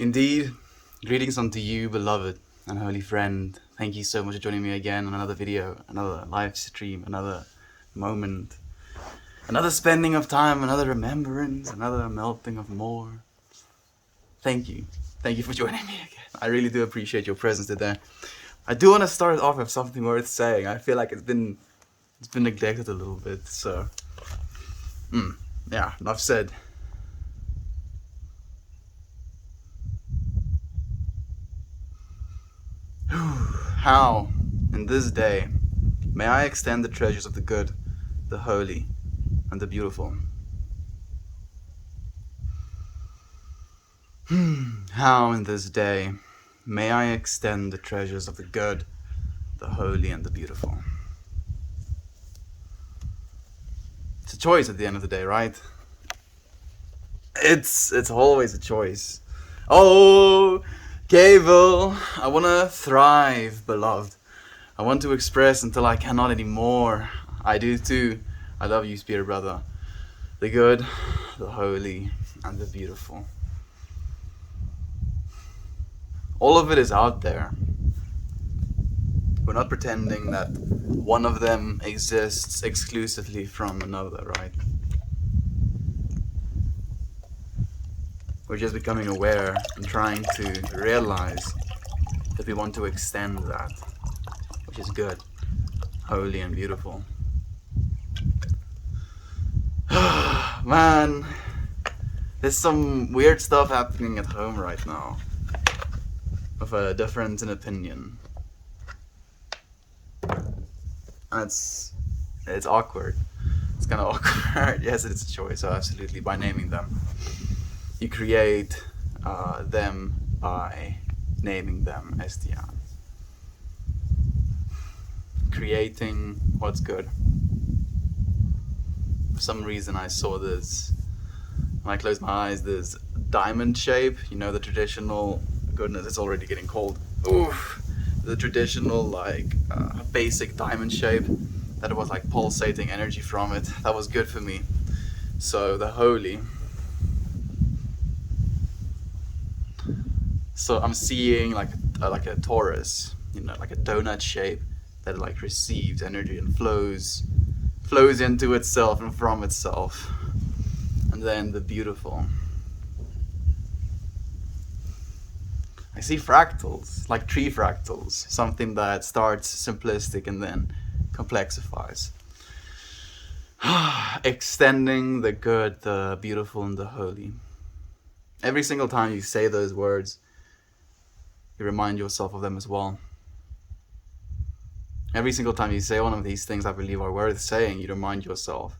Indeed, greetings unto you, beloved and holy friend. Thank you so much for joining me again on another video, another live stream, another moment, another spending of time, another remembrance, another melting of more. Thank you. Thank you for joining me again. I really do appreciate your presence today. I do want to start off with something worth saying. I feel like it's been neglected a little bit, so yeah, enough said. How, in this day, may I extend the treasures of the good, the holy, and the beautiful? How, in this day, may I extend the treasures of the good, the holy, and the beautiful? It's a choice at the end of the day, right? It's always a choice. Oh, Gavel, I want to thrive, beloved. I want to express until I cannot anymore. I do too. I love you, spirit brother. The good, the holy, and the beautiful. All of it is out there. We're not pretending that one of them exists exclusively from another, right? We're just becoming aware and trying to realize that we want to extend that, which is good, holy, and beautiful. Man, there's some weird stuff happening at home right now, with a difference in opinion. And it's awkward. It's kind of awkward. Yes, it's a choice, so absolutely, by naming them. You create them by naming them, SDN. Creating what's good. For some reason I saw this, when I closed my eyes, this diamond shape, you know, the traditional, goodness, it's already getting cold. Oof. The traditional, like, basic diamond shape, that it was like pulsating energy from it. That was good for me. So the holy. So I'm seeing like a torus, you know, like a donut shape that like receives energy and flows into itself and from itself. And then the beautiful. I see fractals, like tree fractals, something that starts simplistic and then complexifies. Extending the good, the beautiful, and the holy. Every single time you say those words, you remind yourself of them as well. Every single time you say one of these things I believe are worth saying, you remind yourself.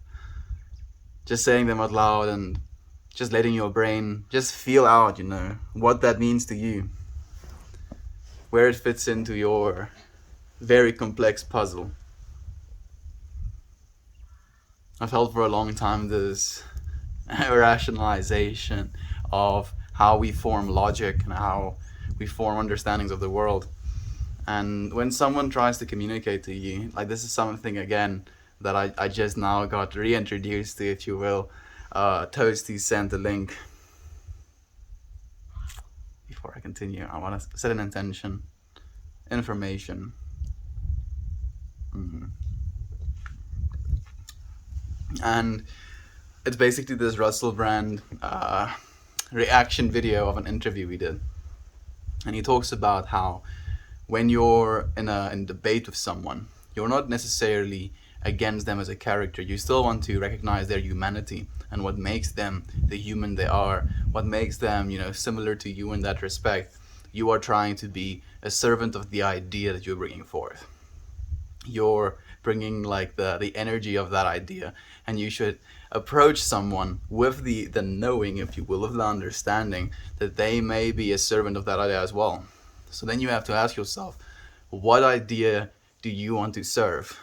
Just saying them out loud and just letting your brain just feel out, you know, what that means to you. Where it fits into your very complex puzzle. I've held for a long time this rationalization of how we form logic and how we form understandings of the world. And when someone tries to communicate to you, like this is something again that I just now got reintroduced to, if you will. Toasty sent a link. Before I continue, I want to set an intention. Information. And it's basically this Russell Brand reaction video of an interview we did. And he talks about how when you're in debate with someone, you're not necessarily against them as a character. You still want to recognize their humanity and what makes them the human they are, what makes them, you know, similar to you in that respect. You are trying to be a servant of the idea that you're bringing forth. You're bringing like the energy of that idea, and you should approach someone with the knowing, if you will, of the understanding that they may be a servant of that idea as well. So then you have to ask yourself, what idea do you want to serve,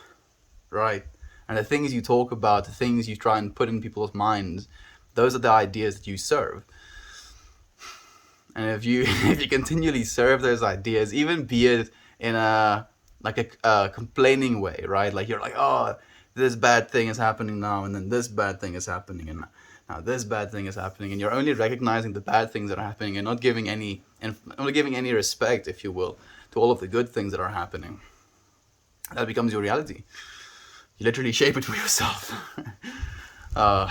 right? And the things you talk about, the things you try and put in people's minds, those are the ideas that you serve. And if you continually serve those ideas, even be it in a complaining way, right? Like you're like, oh, this bad thing is happening now, and then this bad thing is happening, and now this bad thing is happening, and you're only recognizing the bad things that are happening and not giving any respect, if you will, to all of the good things that are happening. That becomes your reality. You literally shape it for yourself. uh,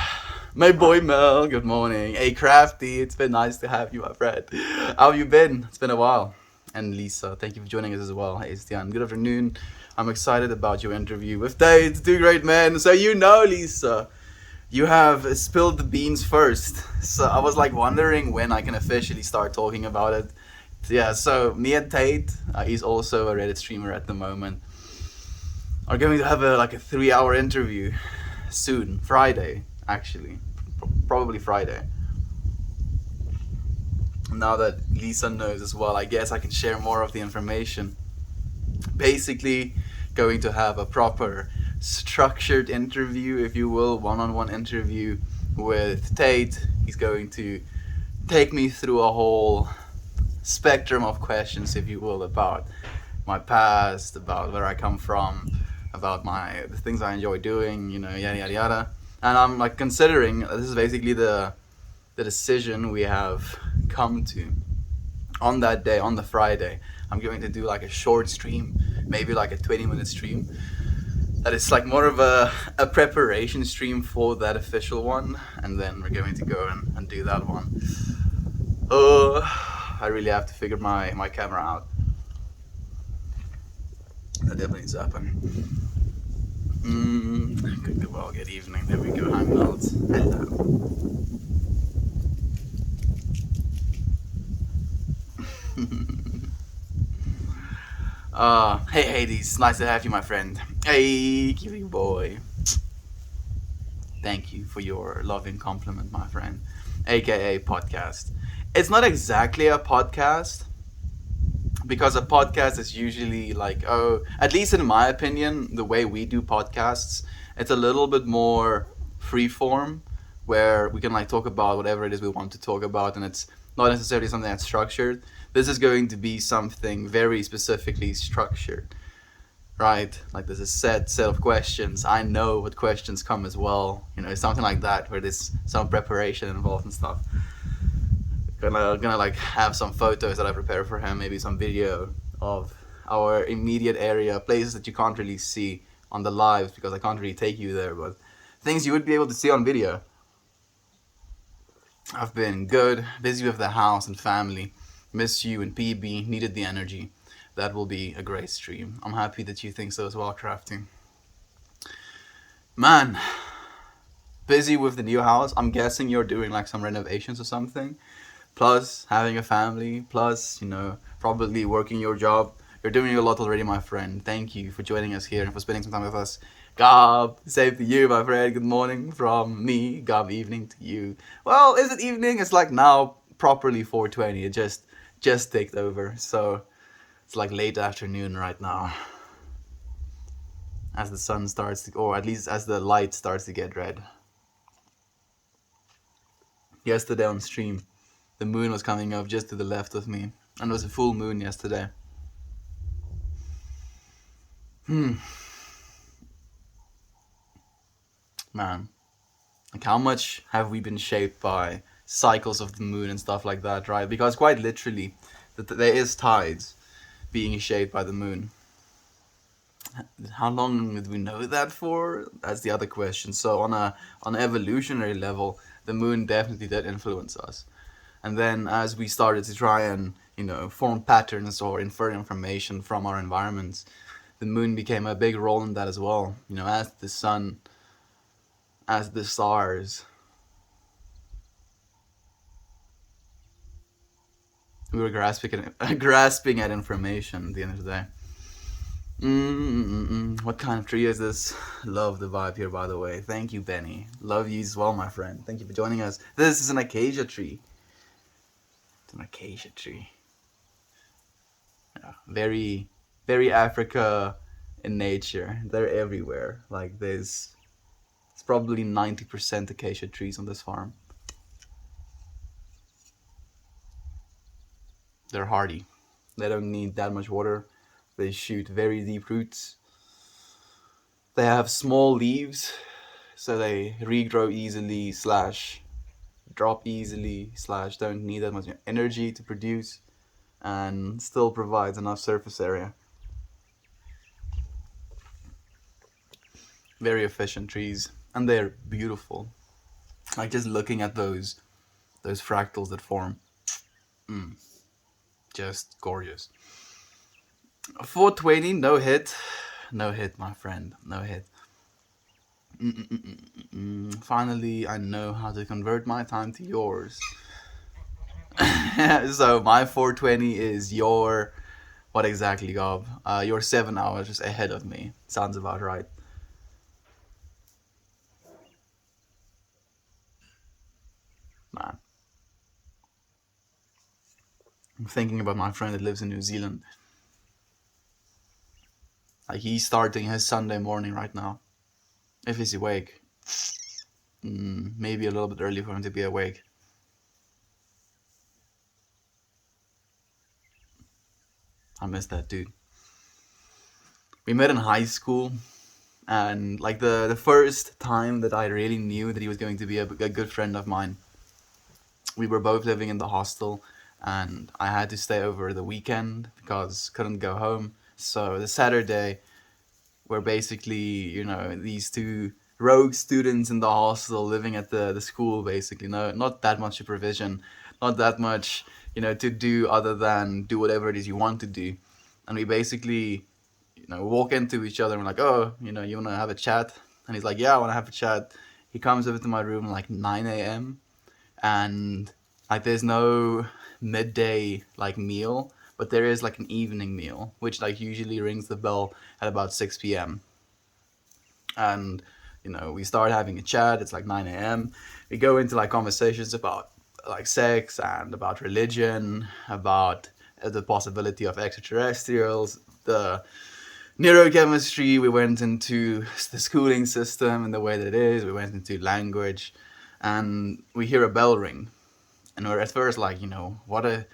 my boy Mel, good morning. Hey Crafty, it's been nice to have you, my friend. How have you been? It's been a while. And Lisa, thank you for joining us as well. Hey Stian, good afternoon. I'm excited about your interview with Tate. Two great men. So Lisa, you have spilled the beans first. So I was like wondering when I can officially start talking about it. Yeah, so me and Tate, he's also a Reddit streamer at the moment, are going to have a 3-hour interview soon, Friday actually, probably Friday. Now that Lisa knows as well, I guess I can share more of the information. Basically, going to have a proper structured interview, if you will, one-on-one interview with Tate. He's going to take me through a whole spectrum of questions, if you will, about my past, about where I come from, about the things I enjoy doing, yada yada yada. And I'm considering this is basically the decision we have come to on that day, on the Friday. I'm going to do a short stream, maybe a 20-minute stream. That is more of a preparation stream for that official one, and then we're going to go and do that one. I really have to figure my camera out. That definitely needs to happen. Good evening. There we go. Hangouts. Hello. Hey Hades, nice to have you, my friend. Hey, Kiwi boy. Thank you for your loving compliment, my friend. AKA podcast. It's not exactly a podcast, because a podcast is usually at least in my opinion, the way we do podcasts, it's a little bit more freeform, where we can talk about whatever it is we want to talk about, and it's not necessarily something that's structured. This is going to be something very specifically structured, right? There's a set of questions. I know what questions come as well, something like that, where there's some preparation involved and stuff. Gonna have some photos that I prepared for him, maybe some video of our immediate area, places that you can't really see on the lives because I can't really take you there, but things you would be able to see on video. I've been good, busy with the house and family. Miss you and PB, needed the energy. That will be a great stream. I'm happy that you think so as well, Crafting. Man, busy with the new house. I'm guessing you're doing some renovations or something. Plus having a family, plus, probably working your job. You're doing a lot already, my friend. Thank you for joining us here and for spending some time with us. Gab, same to you, my friend. Good morning from me. Gab, evening to you. Well, is it evening? It's now properly 4:20. It just ticked over. So it's late afternoon right now. As the sun starts to, or at least as the light starts to get red. Yesterday on stream, the moon was coming up just to the left of me. And it was a full moon yesterday. Man. How much have we been shaped by cycles of the moon and stuff like that, right? Because quite literally, there is tides being shaped by the moon. How long did we know that for? That's the other question. So on an evolutionary level, the moon definitely did influence us. And then as we started to try and, form patterns or infer information from our environments, the moon became a big role in that as well. As the sun, as the stars. We were grasping at information at the end of the day. What kind of tree is this? Love the vibe here, by the way. Thank you, Benny. Love you as well, my friend. Thank you for joining us. This is an acacia tree. It's an acacia tree. Yeah, very, very Africa in nature. They're everywhere. It's probably 90% acacia trees on this farm. They're hardy. They don't need that much water. They shoot very deep roots. They have small leaves, so they regrow easily / drop easily, slash don't need that much energy to produce, and still provides enough surface area. Very efficient trees, and they're beautiful. Like just looking at those fractals that form, just gorgeous. 420, no hit, no hit, my friend, no hit. Finally, I know how to convert my time to yours. So my 420 is your what exactly, Gob? You're 7 hours ahead of me. Sounds about right. Man, I'm thinking about my friend that lives in New Zealand. Like he's starting his Sunday morning right now. If he's awake, maybe a little bit early for him to be awake. I miss that dude. We met in high school, and like the first time that I really knew that he was going to be a good friend of mine, we were both living in the hostel, and I had to stay over the weekend because couldn't go home. So the Saturday, we're basically these two rogue students in the hostel living at the school, basically. No, not that much supervision, not that much to do other than do whatever it is you want to do. And we basically walk into each other and we're like, oh, you want to have a chat? And he's like, yeah, I want to have a chat. He comes over to my room like 9 a.m. and like there's no midday like meal, but there is like an evening meal which like usually rings the bell at about 6 p.m. And we start having a chat. It's like 9 a.m. We go into like conversations about like sex and about religion, about the possibility of extraterrestrials, the neurochemistry. We went into the schooling system and the way that it is. We went into language, and we hear a bell ring, and we're at first like, what a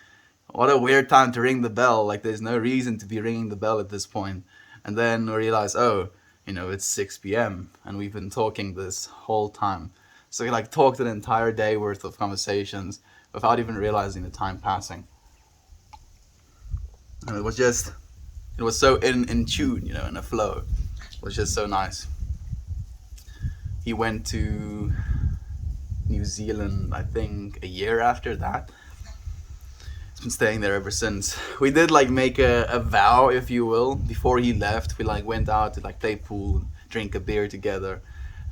weird time to ring the bell. Like there's no reason to be ringing the bell at this point. And then we realize, oh, it's 6 p.m. and we've been talking this whole time. So we like talked an entire day worth of conversations without even realizing the time passing. And it was so in tune, in a flow. It was just so nice. He went to New Zealand, I think, a year after that. He's been staying there ever since. We did like make a vow, if you will, before he left. We like went out to like play pool, drink a beer together,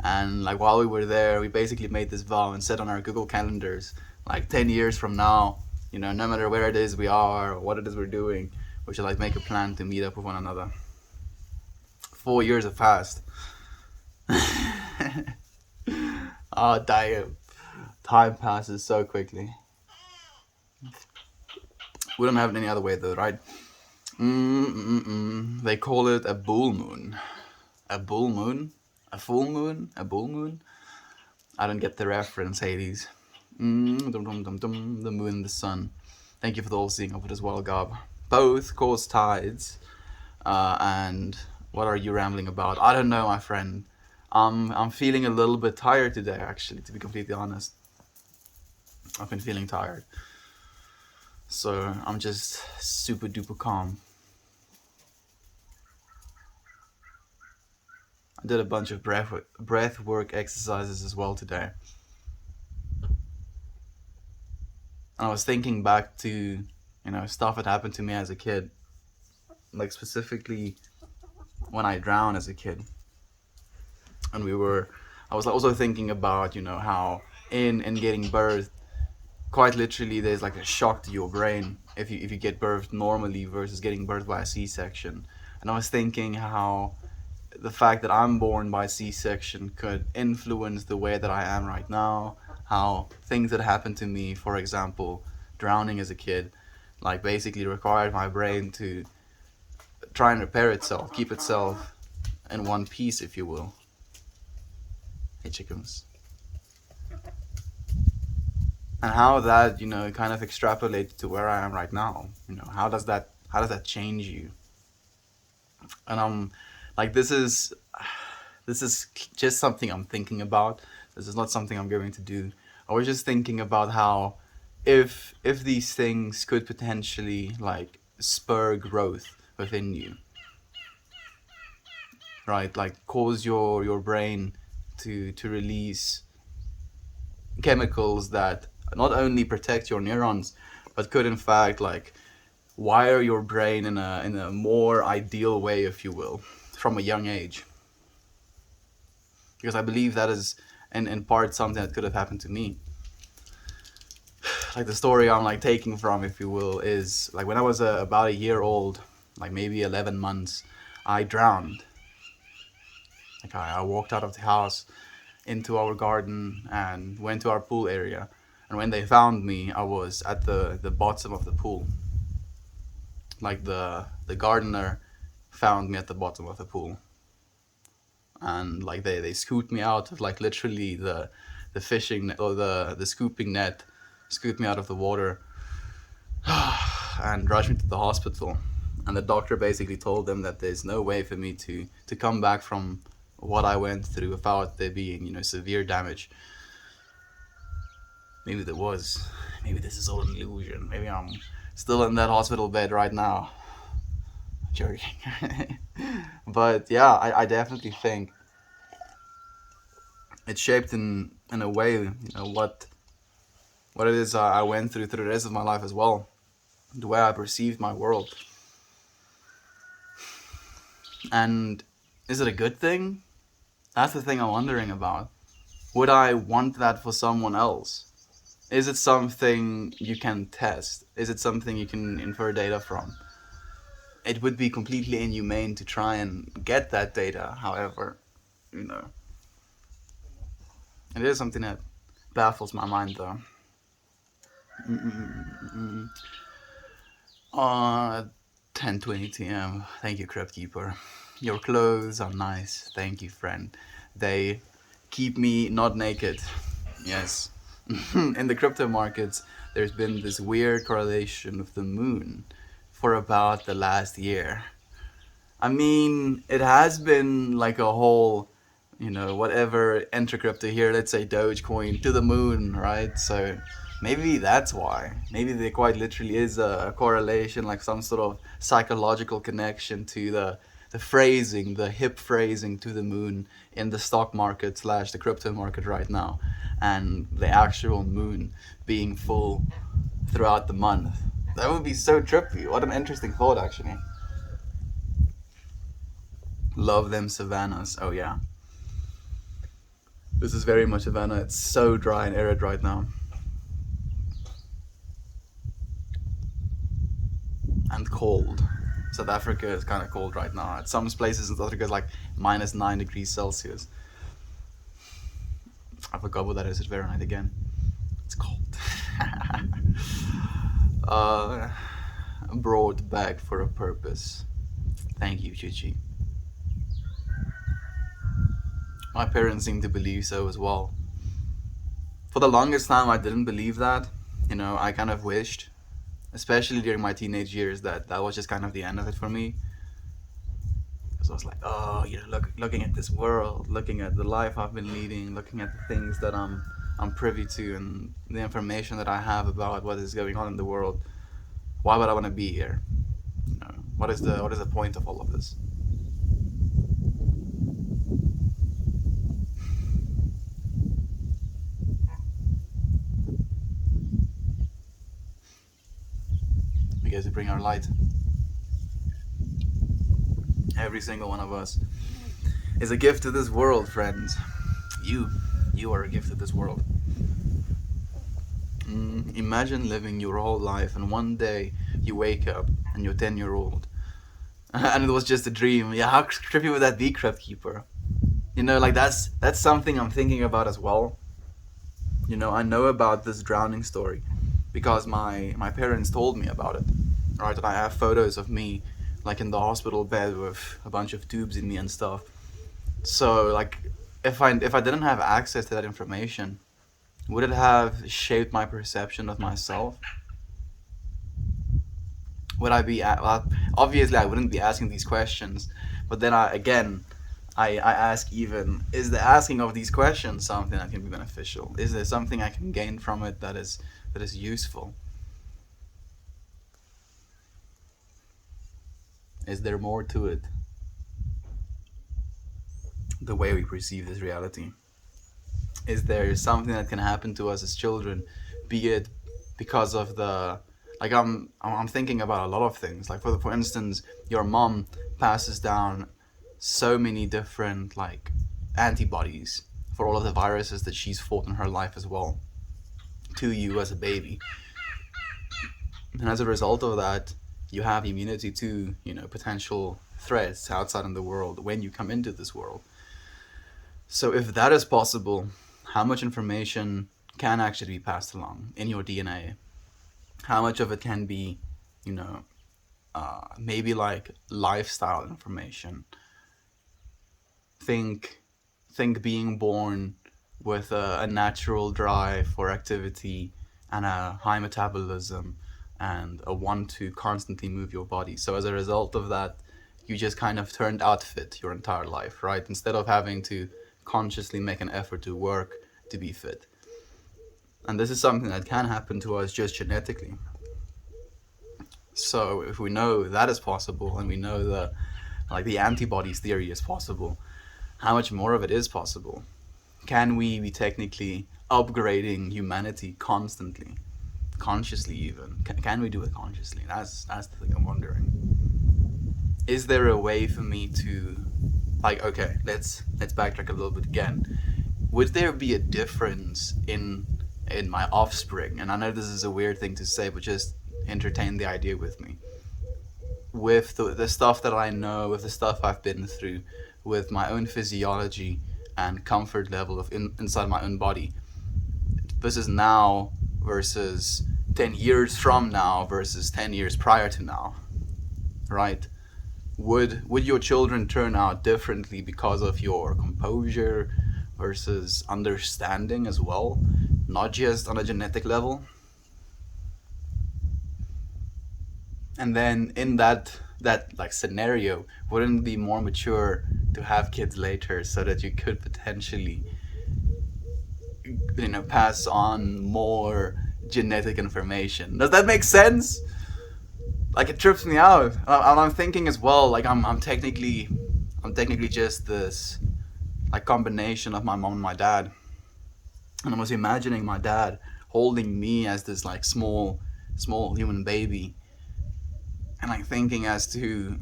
and like while we were there, we basically made this vow and set on our Google calendars, like 10 years from now, no matter where it is we are or what it is we're doing, we should like make a plan to meet up with one another. 4 years have passed. Oh damn, time passes so quickly. We don't have it any other way though, right? They call it a bull moon. A bull moon? A full moon? A bull moon? I don't get the reference, Hades. The moon and the sun. Thank you for the all-seeing of it as well, Gob. Both cause tides. And what are you rambling about? I don't know, my friend. I'm feeling a little bit tired today, actually, to be completely honest. I've been feeling tired. So I'm just super duper calm. I did a bunch of breath work exercises as well today. And I was thinking back to, stuff that happened to me as a kid. Like specifically when I drowned as a kid. And I was also thinking about, how in getting birthed, quite literally there's like a shock to your brain if you get birthed normally versus getting birthed by a C-section. And I was thinking how the fact that I'm born by C-section could influence the way that I am right now, how things that happened to me, for example, drowning as a kid, like basically required my brain to try and repair itself, keep itself in one piece, if you will. Hey chickens. And how that kind of extrapolated to where I am right now. How does that change you? And I'm like, this is just something I'm thinking about. This is not something I'm going to do. I was just thinking about how if these things could potentially like spur growth within you, right? Like cause your brain to release chemicals that not only protect your neurons, but could in fact like wire your brain in a more ideal way, if you will, from a young age. Because I believe that is in part something that could have happened to me. Like the story I'm like taking from, if you will, is like when I was about a year old, like maybe 11 months, I drowned. Like I walked out of the house into our garden and went to our pool area. And when they found me, I was at the bottom of the pool. Like the gardener found me at the bottom of the pool. And like they scooped me out of like literally the fishing net, or the scooping net, scooped me out of the water and rushed me to the hospital. And the doctor basically told them that there's no way for me to come back from what I went through without there being, you know, severe damage. Maybe there was. Maybe this is all an illusion. Maybe I'm still in that hospital bed right now. Joking. But yeah, I definitely think it shaped in a way, you know, what it is I went through the rest of my life as well. The way I perceived my world. And is it a good thing? That's the thing I'm wondering about. Would I want that for someone else? Is it something you can test? Is it something you can infer data from? It would be completely inhumane to try and get that data, however, you know. It is something that baffles my mind, though. Mm-mm-mm-mm. 10:20 t.m. Thank you, Crypt Keeper. Your clothes are nice. Thank you, friend. They keep me not naked. Yes. In the crypto markets, there's been this weird correlation with the moon for about the last year. I mean, it has been like a whole, you know, whatever enter crypto here, let's say Dogecoin to the moon, right? So maybe that's why. Maybe there quite literally is a correlation, like some sort of psychological connection to the phrasing, the hip phrasing to the moon in the stock market slash the crypto market right now, and the actual moon being full throughout the month. That would be so trippy. What an interesting thought, actually. Love them savannas. Oh yeah. This is very much Savannah. It's so dry and arid right now. And cold. South Africa is kind of cold right now. At some places in South Africa, it's like -9 degrees Celsius. I forgot what that is at Fahrenheit again. It's cold. uh, brought back for a purpose. Thank you, Chichi. My parents seem to believe so as well. For the longest time, I didn't believe that. You know, I kind of wished, especially during my teenage years, that that was just kind of the end of it for me. Because I was like, oh, you know, looking at this world, looking at the life I've been leading, looking at the things that I'm privy to, and the information that I have about what is going on in the world. Why would I want to be here? You know, what is the point of all of this? We get to bring our light. Every single one of us is a gift to this world, friends. You, you are a gift to this world. Imagine living your whole life and one day you wake up and you're 10-year-old and it was just a dream. Yeah, how trippy would that be, Crypt Keeper? You know, like that's something I'm thinking about as well. You know, I know about this drowning story because my parents told me about it. Right, and I have photos of me like in the hospital bed with a bunch of tubes in me and stuff. So like if I didn't have access to that information, would it have shaped my perception of myself? Would I be well, obviously I wouldn't be asking these questions, but then I again I ask even, is the asking of these questions something that can be beneficial? Is there something I can gain from it that is useful? Is there more to it? The way we perceive this reality. Is there something that can happen to us as children, be it because of the like I'm thinking about a lot of things. Like for instance, your mom passes down so many different like antibodies for all of the viruses that she's fought in her life as well to you as a baby. And as a result of that, you have immunity to, potential threats outside in the world when you come into this world. So if that is possible, how much information can actually be passed along in your DNA? How much of it can be, you know, maybe like lifestyle information? Think, think being born with a natural drive for activity and a high metabolism and a want to constantly move your body. So as a result of that, you just kind of turned out fit your entire life, right? Instead of having to consciously make an effort to work to be fit. And this is something that can happen to us just genetically. So if we know that is possible and we know that like the antibodies theory is possible, how much more of it is possible? Can we be technically upgrading humanity constantly, consciously even? Can we do it consciously? That's the thing I'm wondering. Is there a way for me to, like, okay, let's backtrack a little bit again. Would there be a difference in my offspring? And I know this is a weird thing to say, but just entertain the idea with me. With the stuff that I know, with the stuff I've been through, with my own physiology and comfort level of inside my own body, versus now versus 10 years from now versus 10 years prior to now, right? Would your children turn out differently because of your composure versus understanding as well, not just on a genetic level? And then in that like scenario, wouldn't it be more mature to have kids later so that you could potentially, pass on more genetic information? Does that make sense? Like it trips me out. I'm thinking as well. Like I'm technically just this like combination of my mom and my dad, and I was imagining my dad holding me as this like small human baby, and like thinking as to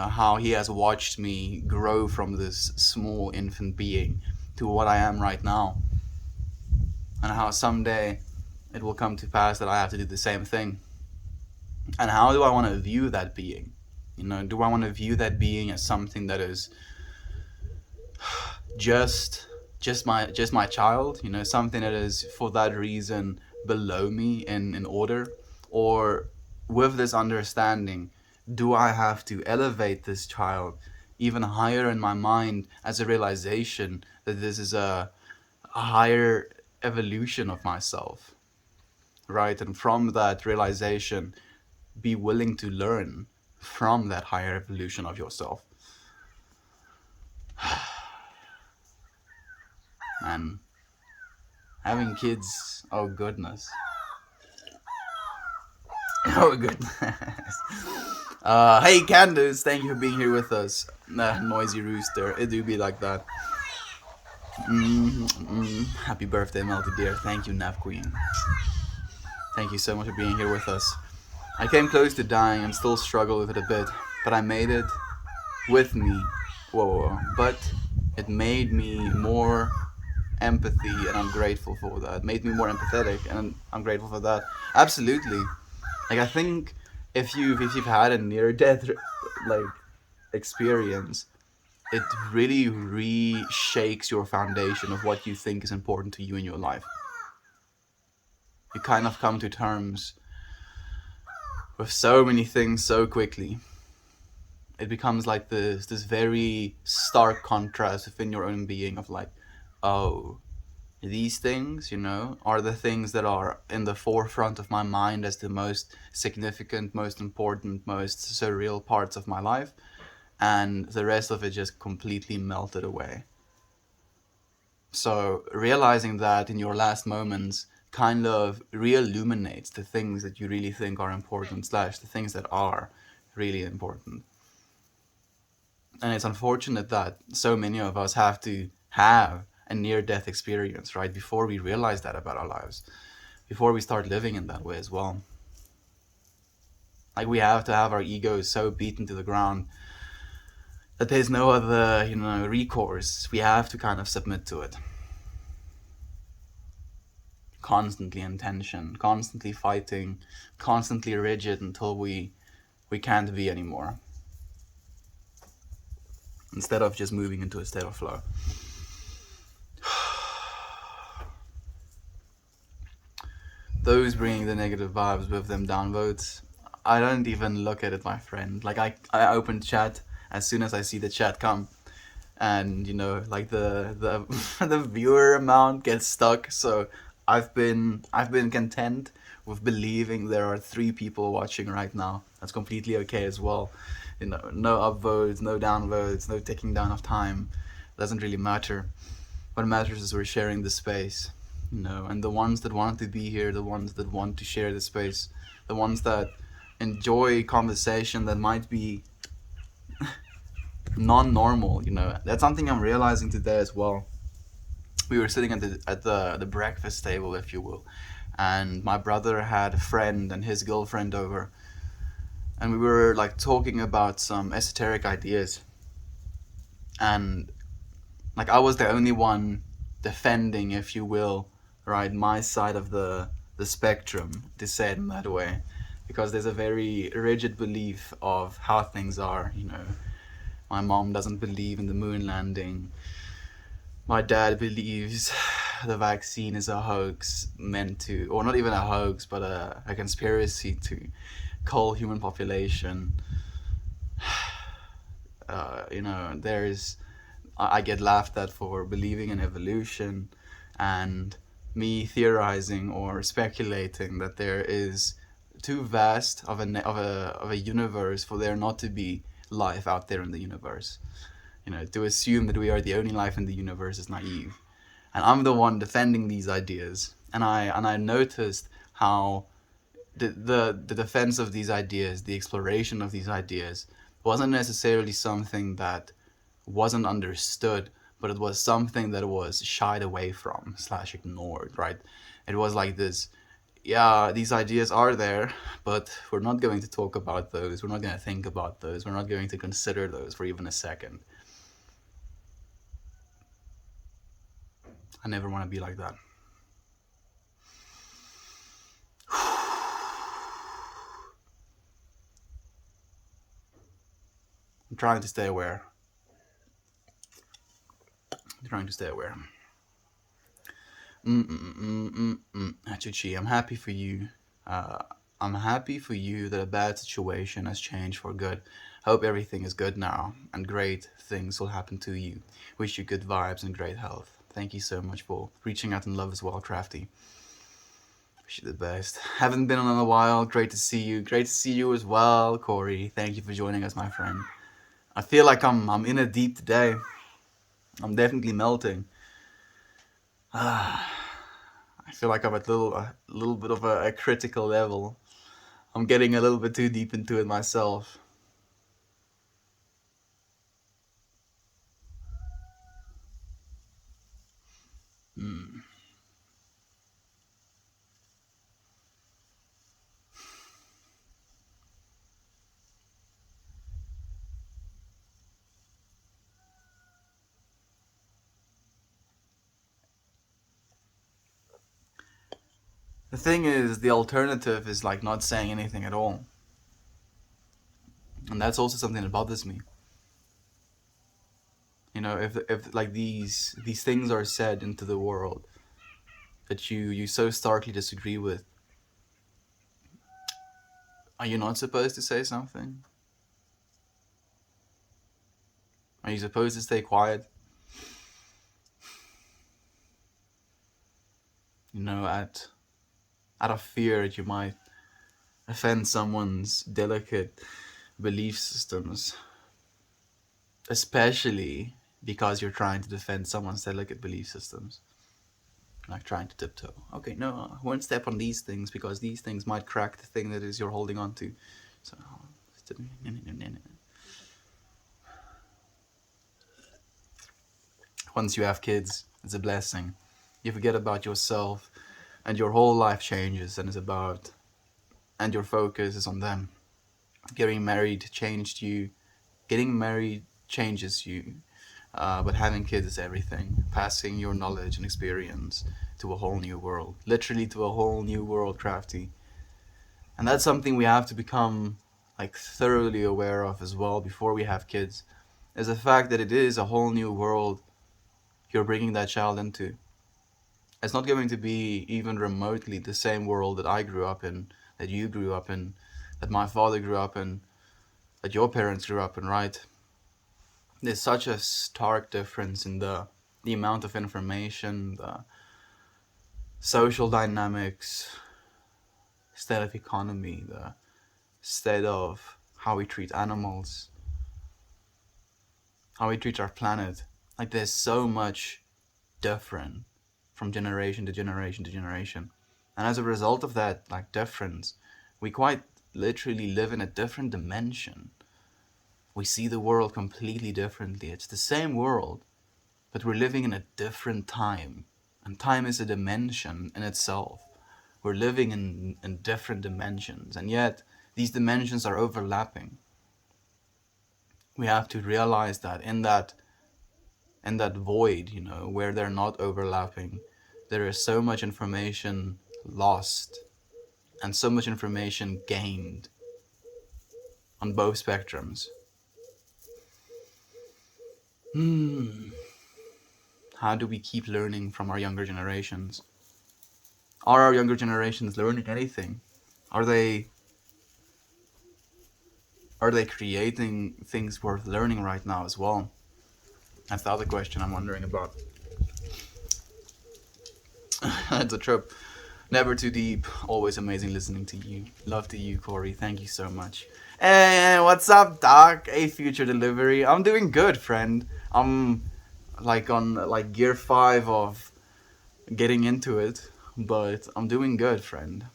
how he has watched me grow from this small infant being to what I am right now, and how someday it will come to pass that I have to do the same thing. And how do I want to view that being? Do I want to view that being as something that is just just my child, something that is for that reason below me in order, or with this understanding, do I have to elevate this child even higher in my mind as a realization that this is a higher evolution of myself, right? And from that realization, be willing to learn from that higher evolution of yourself. And having kids, oh goodness. Oh goodness. Hey Candace, thank you for being here with us. Noisy rooster, it do be like that. Happy birthday, Melody dear. Thank you, Nav Queen. Thank you so much for being here with us. I came close to dying and still struggle with it a bit, but I made it with me. Whoa. But it made me more empathy, and I'm grateful for that. It made me more empathetic, and I'm grateful for that. Absolutely. Like I think if you've had a near death like experience, it really reshakes your foundation of what you think is important to you in your life. You kind of come to terms with so many things so quickly. It becomes like this very stark contrast within your own being of like, oh, these things, are the things that are in the forefront of my mind as the most significant, most important, most surreal parts of my life. and the rest of it just completely melted away. So realizing that in your last moments kind of re-illuminates the things that you really think are important, slash the things that are really important. And it's unfortunate that so many of us have to have a near-death experience right before we realize that about our lives, before we start living in that way as well. Like, we have to have our egos so beaten to the ground that there's no other, recourse. We have to kind of submit to it. Constantly in tension, constantly fighting, constantly rigid until we can't be anymore. Instead of just moving into a state of flow. Those bringing the negative vibes with them downvotes, I don't even look at it, my friend. Like, I open chat as soon as I see the chat come, and like the the viewer amount gets stuck. So I've been content with believing there are 3 people watching right now. That's completely okay as well. No upvotes, no downvotes, no taking down of time. Doesn't really matter. What matters is we're sharing the space, and the ones that want to be here, the ones that want to share the space, the ones that enjoy conversation that might be non-normal. That's something I'm realizing today as well. We were sitting at the breakfast table, if you will, and my brother had a friend and his girlfriend over, and we were like talking about some esoteric ideas, and like I was the only one defending, if you will, right, my side of the spectrum, to say it in that way, because there's a very rigid belief of how things are. My mom doesn't believe in the moon landing. My dad believes the vaccine is a hoax meant to, or not even a hoax, but a conspiracy to cull human population. There's I get laughed at for believing in evolution, and me theorizing or speculating that there is too vast of a universe for there not to be life out there in the universe. To assume that we are the only life in the universe is naive. And I'm the one defending these ideas. And I noticed how the defense of these ideas, the exploration of these ideas, wasn't necessarily something that wasn't understood, but it was something that was shied away from slash ignored, right? It was like this, yeah, these ideas are there, but we're not going to talk about those. We're not going to think about those. We're not going to consider those for even a second. I never want to be like that. I'm trying to stay aware. Achuchi, I'm happy for you. I'm happy for you that a bad situation has changed for good. Hope everything is good now, and great things will happen to you. Wish you good vibes and great health. Thank you so much for reaching out in love as well, Crafty. Wish you the best. Haven't been on in a while. Great to see you. Great to see you as well, Corey. Thank you for joining us, my friend. I feel like I'm in a deep today. I'm definitely melting. I feel like I'm at a little bit of a critical level. I'm getting a little bit too deep into it myself. The thing is, the alternative is like not saying anything at all. And that's also something that bothers me. If like these things are said into the world that you so starkly disagree with, are you not supposed to say something? Are you supposed to stay quiet? Out of fear that you might offend someone's delicate belief systems. especially because you're trying to defend someone's delicate belief systems, like trying to tiptoe. Okay, no, I won't step on these things because these things might crack the thing that is you're holding on to. So, once you have kids, it's a blessing. You forget about yourself, and your whole life changes, and your focus is on them. Getting married changed you. Getting married changes you. But having kids is everything. Passing your knowledge and experience to a whole new world. Literally to a whole new world, Crafty. And that's something we have to become like thoroughly aware of as well before we have kids. Is the fact that it is a whole new world you're bringing that child into. It's not going to be even remotely the same world that I grew up in, that you grew up in, that my father grew up in, that your parents grew up in, right? There's such a stark difference in the amount of information, the social dynamics, state of economy, the state of how we treat animals, how we treat our planet. Like there's so much different from generation to generation to generation. And as a result of that like difference, we quite literally live in a different dimension. We see the world completely differently. It's the same world, but we're living in a different time. And time is a dimension in itself. We're living in different dimensions, and yet these dimensions are overlapping. We have to realize that in that void, where they're not overlapping, there is so much information lost and so much information gained on both spectrums. How do we keep learning from our younger generations? Are our younger generations learning anything? Are they creating things worth learning right now as well? That's the other question I'm wondering about. It's a trip. Never too deep. Always amazing listening to you. Love to you, Corey. Thank you so much. Hey, what's up, Doc? A future delivery. I'm doing good, friend. I'm on gear 5 of getting into it, but I'm doing good, friend.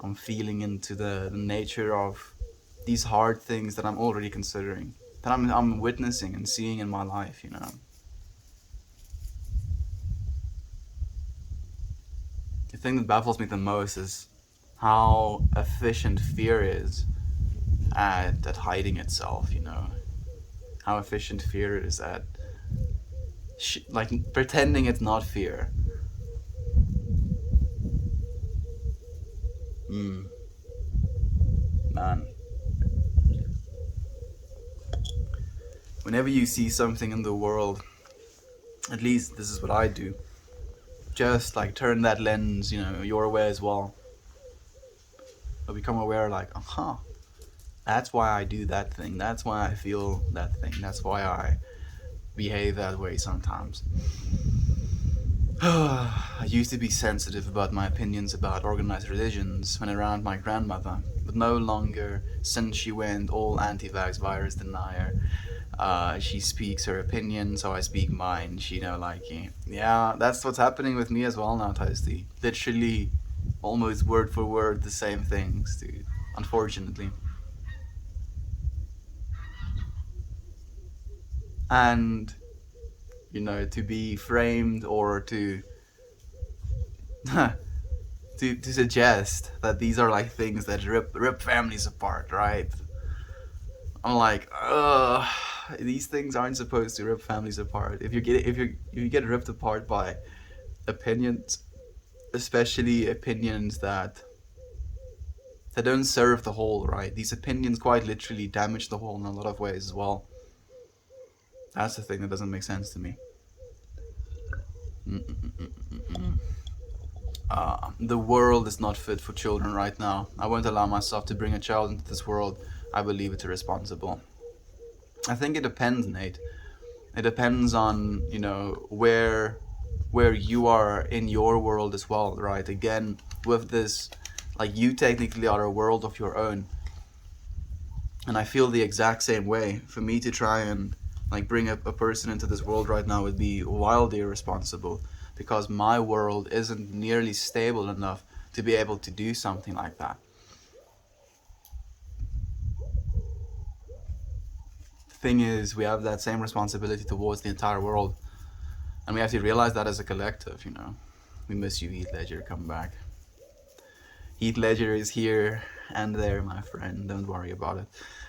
I'm feeling into the nature of these hard things that I'm already considering, that I'm witnessing and seeing in my life, The thing that baffles me the most is how efficient fear is at hiding itself, How efficient fear is at pretending it's not fear. Man. Whenever you see something in the world, at least this is what I do, just turn that lens, your way as well. I'll become aware that's why I do that thing, that's why I feel that thing, that's why I behave that way sometimes. I used to be sensitive about my opinions about organized religions when around my grandmother, but no longer since she went all anti-vax virus denier. She speaks her opinion, so I speak mine. Yeah, that's what's happening with me as well now, Toasty. Literally, almost word for word, the same things, dude. Unfortunately. And, to be framed or to to suggest that these are things that rip families apart, right? I'm like, these things aren't supposed to rip families apart. If you get ripped apart by opinions, especially opinions that don't serve the whole, right? These opinions quite literally damage the whole in a lot of ways as well. That's the thing that doesn't make sense to me. The world is not fit for children right now. I won't allow myself to bring a child into this world. I believe it's irresponsible. I think it depends, Nate. It depends on, where you are in your world as well, right? Again, with this, you technically are a world of your own. And I feel the exact same way. For me to try and like bring a person into this world right now would be wildly irresponsible, because my world isn't nearly stable enough to be able to do something like that. The thing is, we have that same responsibility towards the entire world, and we have to realize that as a collective. We miss you, Heath Ledger. Come back. Heath Ledger is here and there, my friend. Don't worry about it.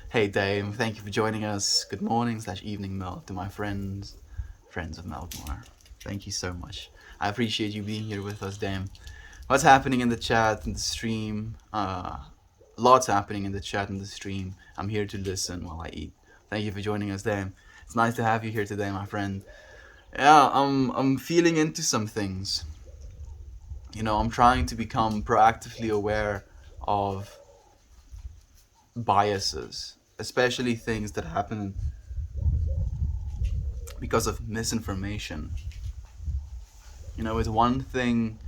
Hey, Dame, thank you for joining us. Good morning slash evening, Mel, to my friends of Melkmore. Thank you so much. I appreciate you being here with us, Dame. What's happening in the chat and the stream? Lots happening in the chat and the stream. I'm here to listen while I eat. Thank you for joining us, Dame. It's nice to have you here today, my friend. Yeah, I'm feeling into some things. I'm trying to become proactively aware of biases, especially things that happen because of misinformation. It's one thing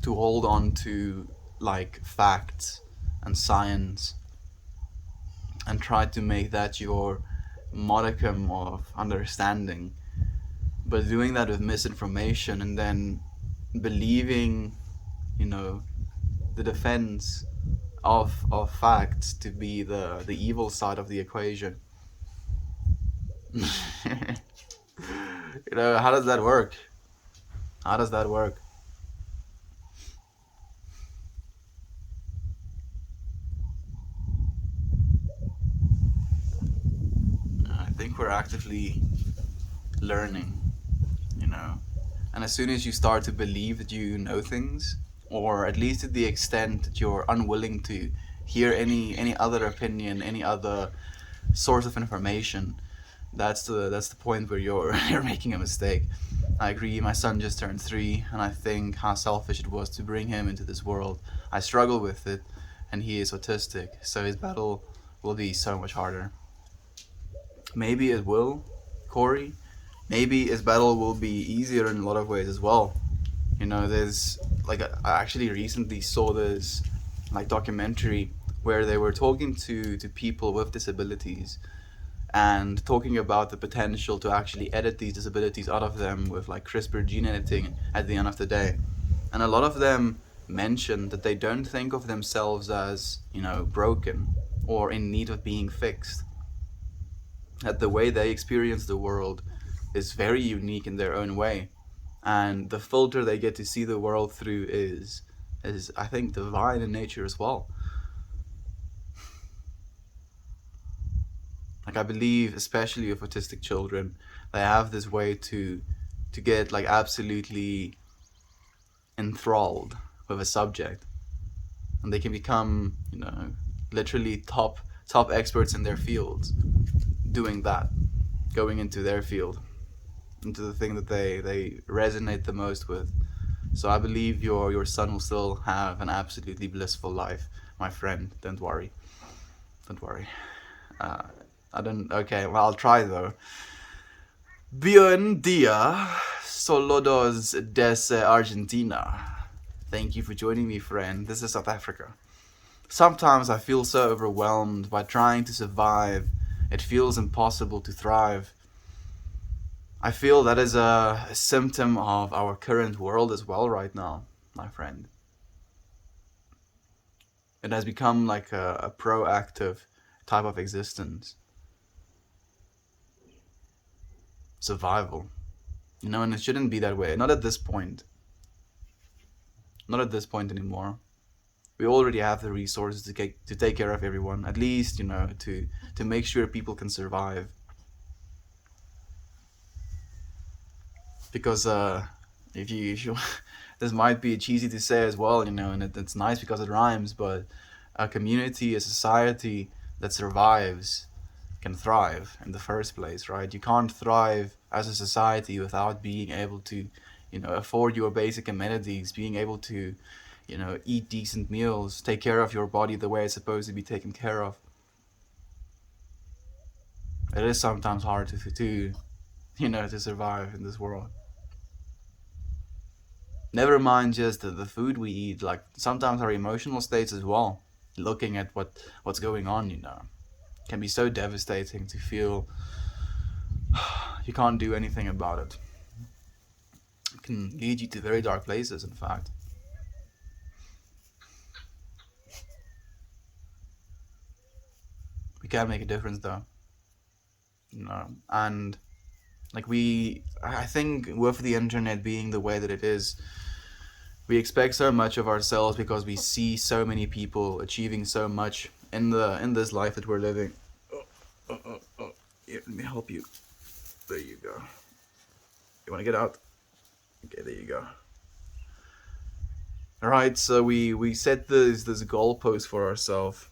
to hold on to like facts and science and try to make that your modicum of understanding, but doing that with misinformation and then believing, you know, the defense of facts to be the evil side of the equation. How does that work? How does that work? I think we're actively learning, you know. And as soon as you start to believe that you know things, or at least to the extent that you're unwilling to hear any other opinion, any other source of information, that's the point where you're you're making a mistake. I agree. My son just turned 3, and I think how selfish it was to bring him into this world. I struggle with it, and he is autistic, so his battle will be so much harder. Maybe it will, Corey. Maybe his battle will be easier in a lot of ways as well. There's like I actually recently saw this like documentary where they were talking to people with disabilities and talking about the potential to actually edit these disabilities out of them with like CRISPR gene editing at the end of the day. And a lot of them mention that they don't think of themselves as, broken or in need of being fixed. That the way they experience the world is very unique in their own way. And the filter they get to see the world through is I think divine in nature as well. Like I believe, especially with autistic children, they have this way to get like absolutely enthralled with a subject, and they can become, literally top experts in their fields, doing that, going into their field, into the thing that they resonate the most with. So I believe your son will still have an absolutely blissful life, my friend. Don't worry. Don't worry. Uh, I don't. Okay, well I'll try though. Buen dia, saludos desde Argentina. Thank you for joining me, friend. This is South Africa. Sometimes I feel so overwhelmed by trying to survive, it feels impossible to thrive. I feel that is a symptom of our current world as well, right now, my friend. It has become like a proactive type of existence, survival. And it shouldn't be that way. Not at this point. Not at this point anymore. We already have the resources to take care of everyone, at least, to make sure people can survive. Because if you this might be cheesy to say as well, and it's nice because it rhymes, but a community, a society that survives can thrive in the first place, right? You can't thrive as a society without being able to, afford your basic amenities, being able to, eat decent meals, take care of your body the way it's supposed to be taken care of. It is sometimes hard to survive in this world. Never mind just the food we eat, like sometimes our emotional states as well. Looking at what's going on. can be so devastating to feel you can't do anything about it. It can lead you to very dark places, in fact. We can make a difference, though. And like I think with the internet being the way that it is, we expect so much of ourselves because we see so many people achieving so much in this life that we're living. Here, let me help you. There you go. You want to get out? Okay, there you go. All right, so we set this goalpost for ourselves,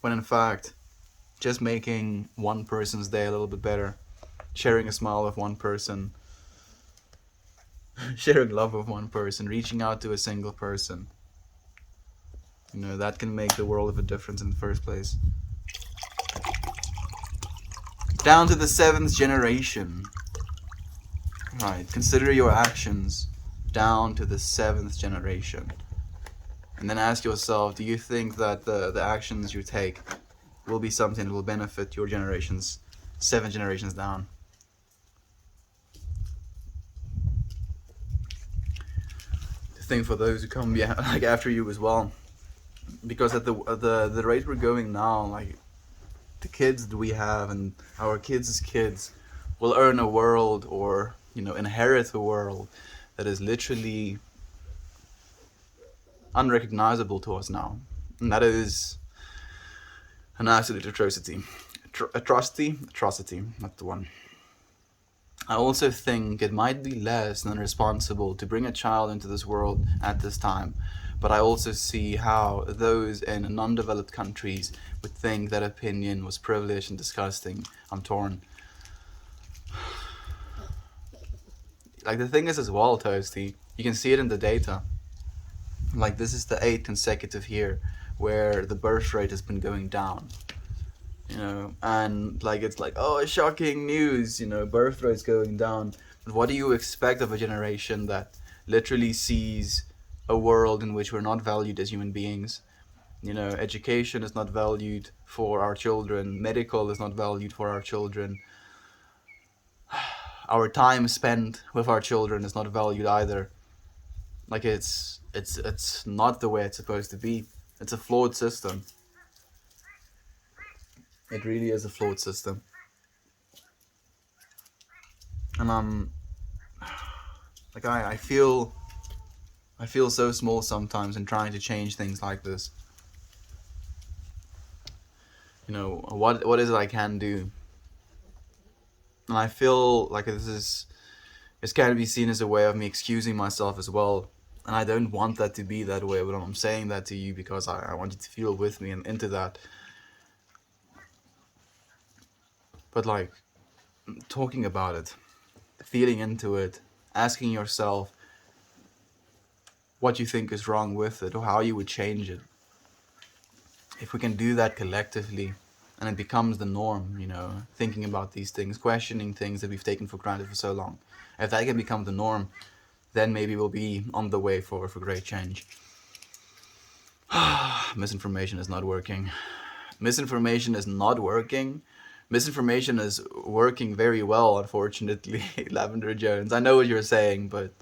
when in fact, just making one person's day a little bit better, sharing a smile with one person, sharing love with one person, reaching out to a single person, that can make the world of a difference in the first place. Down to the 7th generation. Right, consider your actions down to the 7th generation. And then ask yourself, do you think that the actions you take will be something that will benefit your generations, 7 generations down? The thing for those who come like after you as well. Because at the rate we're going now, like the kids that we have and our kids' kids will earn a world, or inherit a world that is literally unrecognizable to us now, and that is an absolute atrocity. Atrocity, not the one. I also think it might be less than responsible to bring a child into this world at this time, but I also see how those in non-developed countries would think that opinion was privileged and disgusting. I'm torn. Like, the thing is as well, Toasty, you can see it in the data. Like, this is the 8th consecutive year where the birth rate has been going down. And like, it's like, oh, shocking news, birth rate's going down. But what do you expect of a generation that literally sees a world in which we're not valued as human beings? Education is not valued for our children, medical is not valued for our children, our time spent with our children is not valued either. Like, it's not the way it's supposed to be. It's a flawed system. It really is a flawed system. And like, I feel so small sometimes in trying to change things like this. What is it I can do? And I feel like it's going to be seen as a way of me excusing myself as well. And I don't want that to be that way, but I'm saying that to you because I want you to feel with me and into that. But like, talking about it, feeling into it, asking yourself what you think is wrong with it or how you would change it. If we can do that collectively and it becomes the norm, thinking about these things, questioning things that we've taken for granted for so long, if that can become the norm, then maybe we'll be on the way for great change. Misinformation is not working. Misinformation is not working. Misinformation is working very well, unfortunately. Lavender Jones, I know what you're saying, but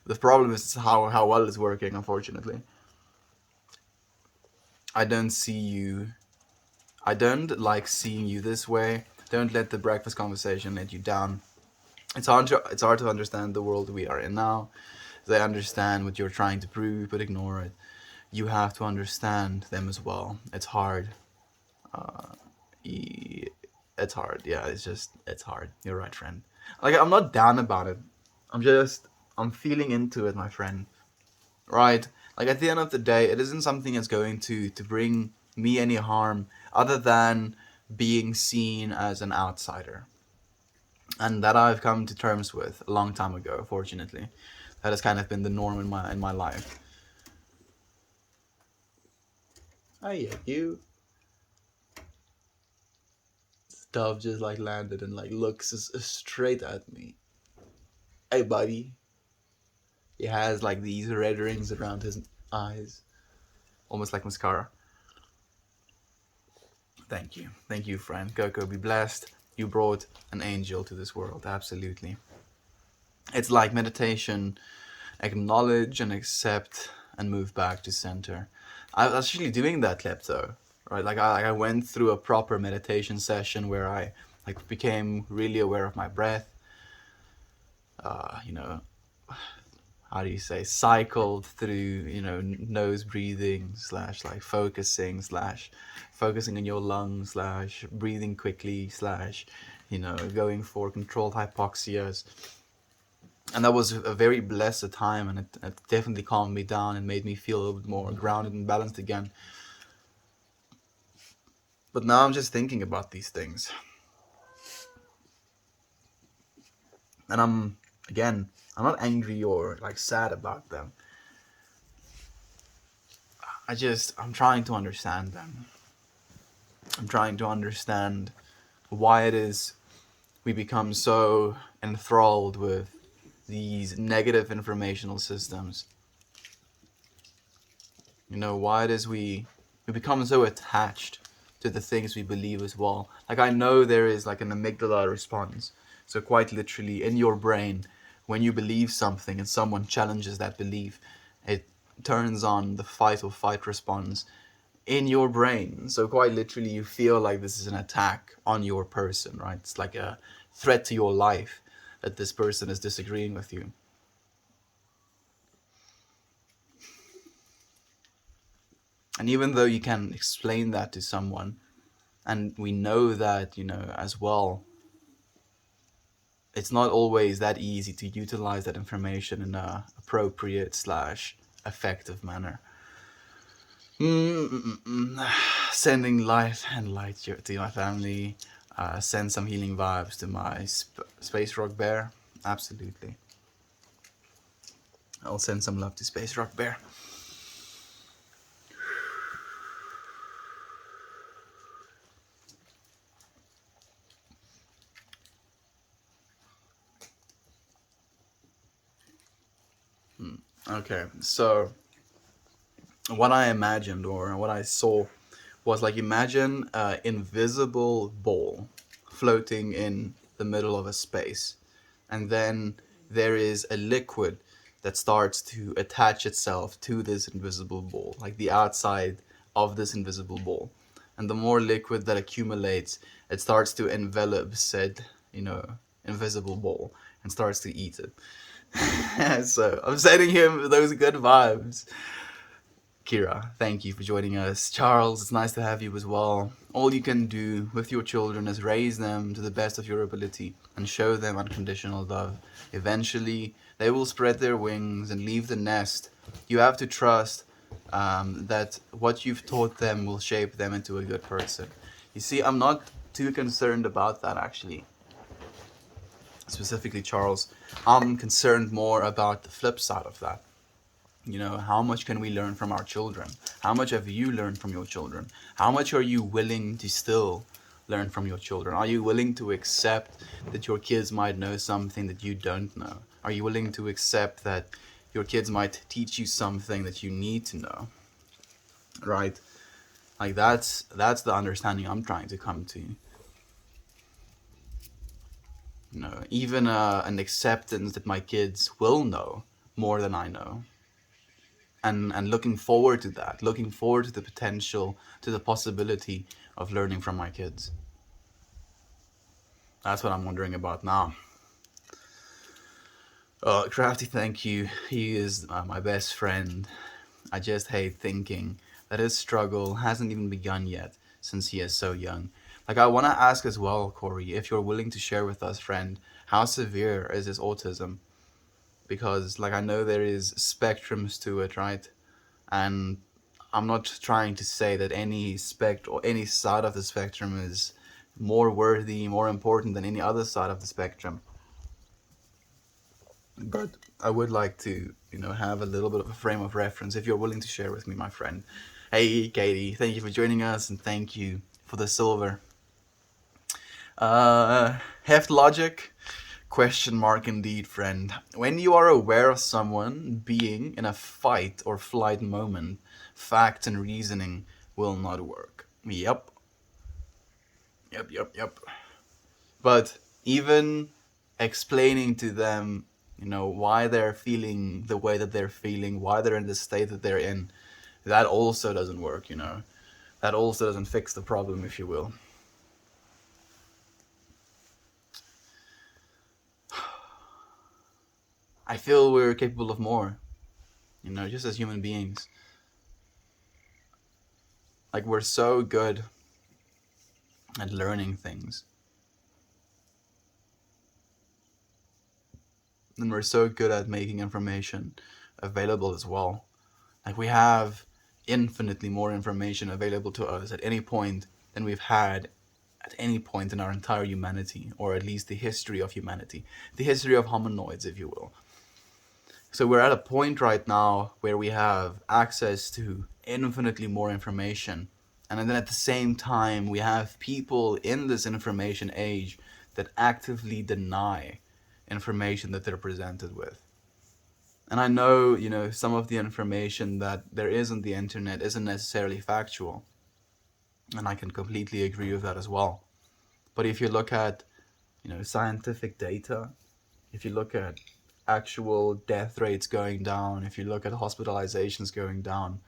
the problem is how well it's working, unfortunately. I don't like seeing you this way. Don't let the breakfast conversation let you down. It's hard to understand the world we are in now. They understand what you're trying to prove, but ignore it. You have to understand them as well. It's hard. It's hard. Yeah, it's hard. You're right, friend. Like, I'm not down about it. I'm feeling into it, my friend. Right? Like, at the end of the day, it isn't something that's going to bring me any harm other than being seen as an outsider. And that I've come to terms with a long time ago, fortunately. That has kind of been the norm in my life. Hey, you. Dove just like landed and like looks straight at me. Hey, buddy. He has like these red rings around his eyes, almost like mascara. Thank you, friend. Coco, be blessed. You brought an angel to this world. Absolutely. It's like meditation: acknowledge and accept and move back to center. I was actually doing that, Klepto. Right, like I went through a proper meditation session where I like became really aware of my breath. You know, how do you say, cycled through, nose breathing slash like focusing slash focusing on your lungs slash breathing quickly slash, going for controlled hypoxias. And that was a very blessed time, and it definitely calmed me down and made me feel a little bit more grounded and balanced again. But now I'm just thinking about these things, and I'm not angry or like sad about them. I'm trying to understand them. I'm trying to understand why it is we become so enthralled with these negative informational systems. Why it is we become so attached to the things we believe as well. Like, I know there is like an amygdala response. So quite literally in your brain, when you believe something and someone challenges that belief, it turns on the fight or fight response in your brain. So quite literally you feel like this is an attack on your person, right? It's like a threat to your life that this person is disagreeing with you. And even though you can explain that to someone, and we know that, as well, it's not always that easy to utilize that information in a appropriate slash effective manner. Sending light and light to my family. Send some healing vibes to my Space Rock Bear. Absolutely. I'll send some love to Space Rock Bear. Okay, so what I imagined or what I saw was like, imagine an invisible ball floating in the middle of a space, and then there is a liquid that starts to attach itself to this invisible ball, like the outside of this invisible ball. And the more liquid that accumulates, it starts to envelop said, invisible ball and starts to eat it. So I'm sending him those good vibes. Kira, thank you for joining us. Charles, it's nice to have you as well. All you can do with your children is raise them to the best of your ability and show them unconditional love. Eventually, they will spread their wings and leave the nest. You have to trust that what you've taught them will shape them into a good person. You see, I'm not too concerned about that, actually. Specifically, Charles, I'm concerned more about the flip side of that. How much can we learn from our children? How much have you learned from your children? How much are you willing to still learn from your children? Are you willing to accept that your kids might know something that you don't know? Are you willing to accept that your kids might teach you something that you need to know? Right? Like, that's the understanding I'm trying to come to. Even an acceptance that my kids will know more than I know. And looking forward to that, looking forward to the potential, to the possibility of learning from my kids. That's what I'm wondering about now. Crafty, thank you. He is my best friend. I just hate thinking that his struggle hasn't even begun yet, since he is so young. Like, I want to ask as well, Corey, if you're willing to share with us, friend, how severe is his autism? Because, like, I know there is spectrums to it, right? And I'm not trying to say that any or any side of the spectrum is more worthy, more important than any other side of the spectrum. But I would like to, have a little bit of a frame of reference if you're willing to share with me, my friend. Hey, Katie, thank you for joining us, and thank you for the silver. Heft logic? Question mark indeed, friend. When you are aware of someone being in a fight or flight moment, fact and reasoning will not work. Yep. Yep. But even explaining to them, why they're feeling the way that they're feeling, why they're in the state that they're in, that also doesn't work. That also doesn't fix the problem, if you will. I feel we're capable of more, just as human beings. Like, we're so good at learning things. And we're so good at making information available as well. Like, we have infinitely more information available to us at any point than we've had at any point in our entire humanity, or at least the history of humanity, the history of hominoids, if you will. So we're at a point right now where we have access to infinitely more information. And then at the same time, we have people in this information age that actively deny information that they're presented with. And I know, some of the information that there is on the internet isn't necessarily factual. And I can completely agree with that as well. But if you look at, scientific data, if you look at actual death rates going down, if you look at hospitalizations going down,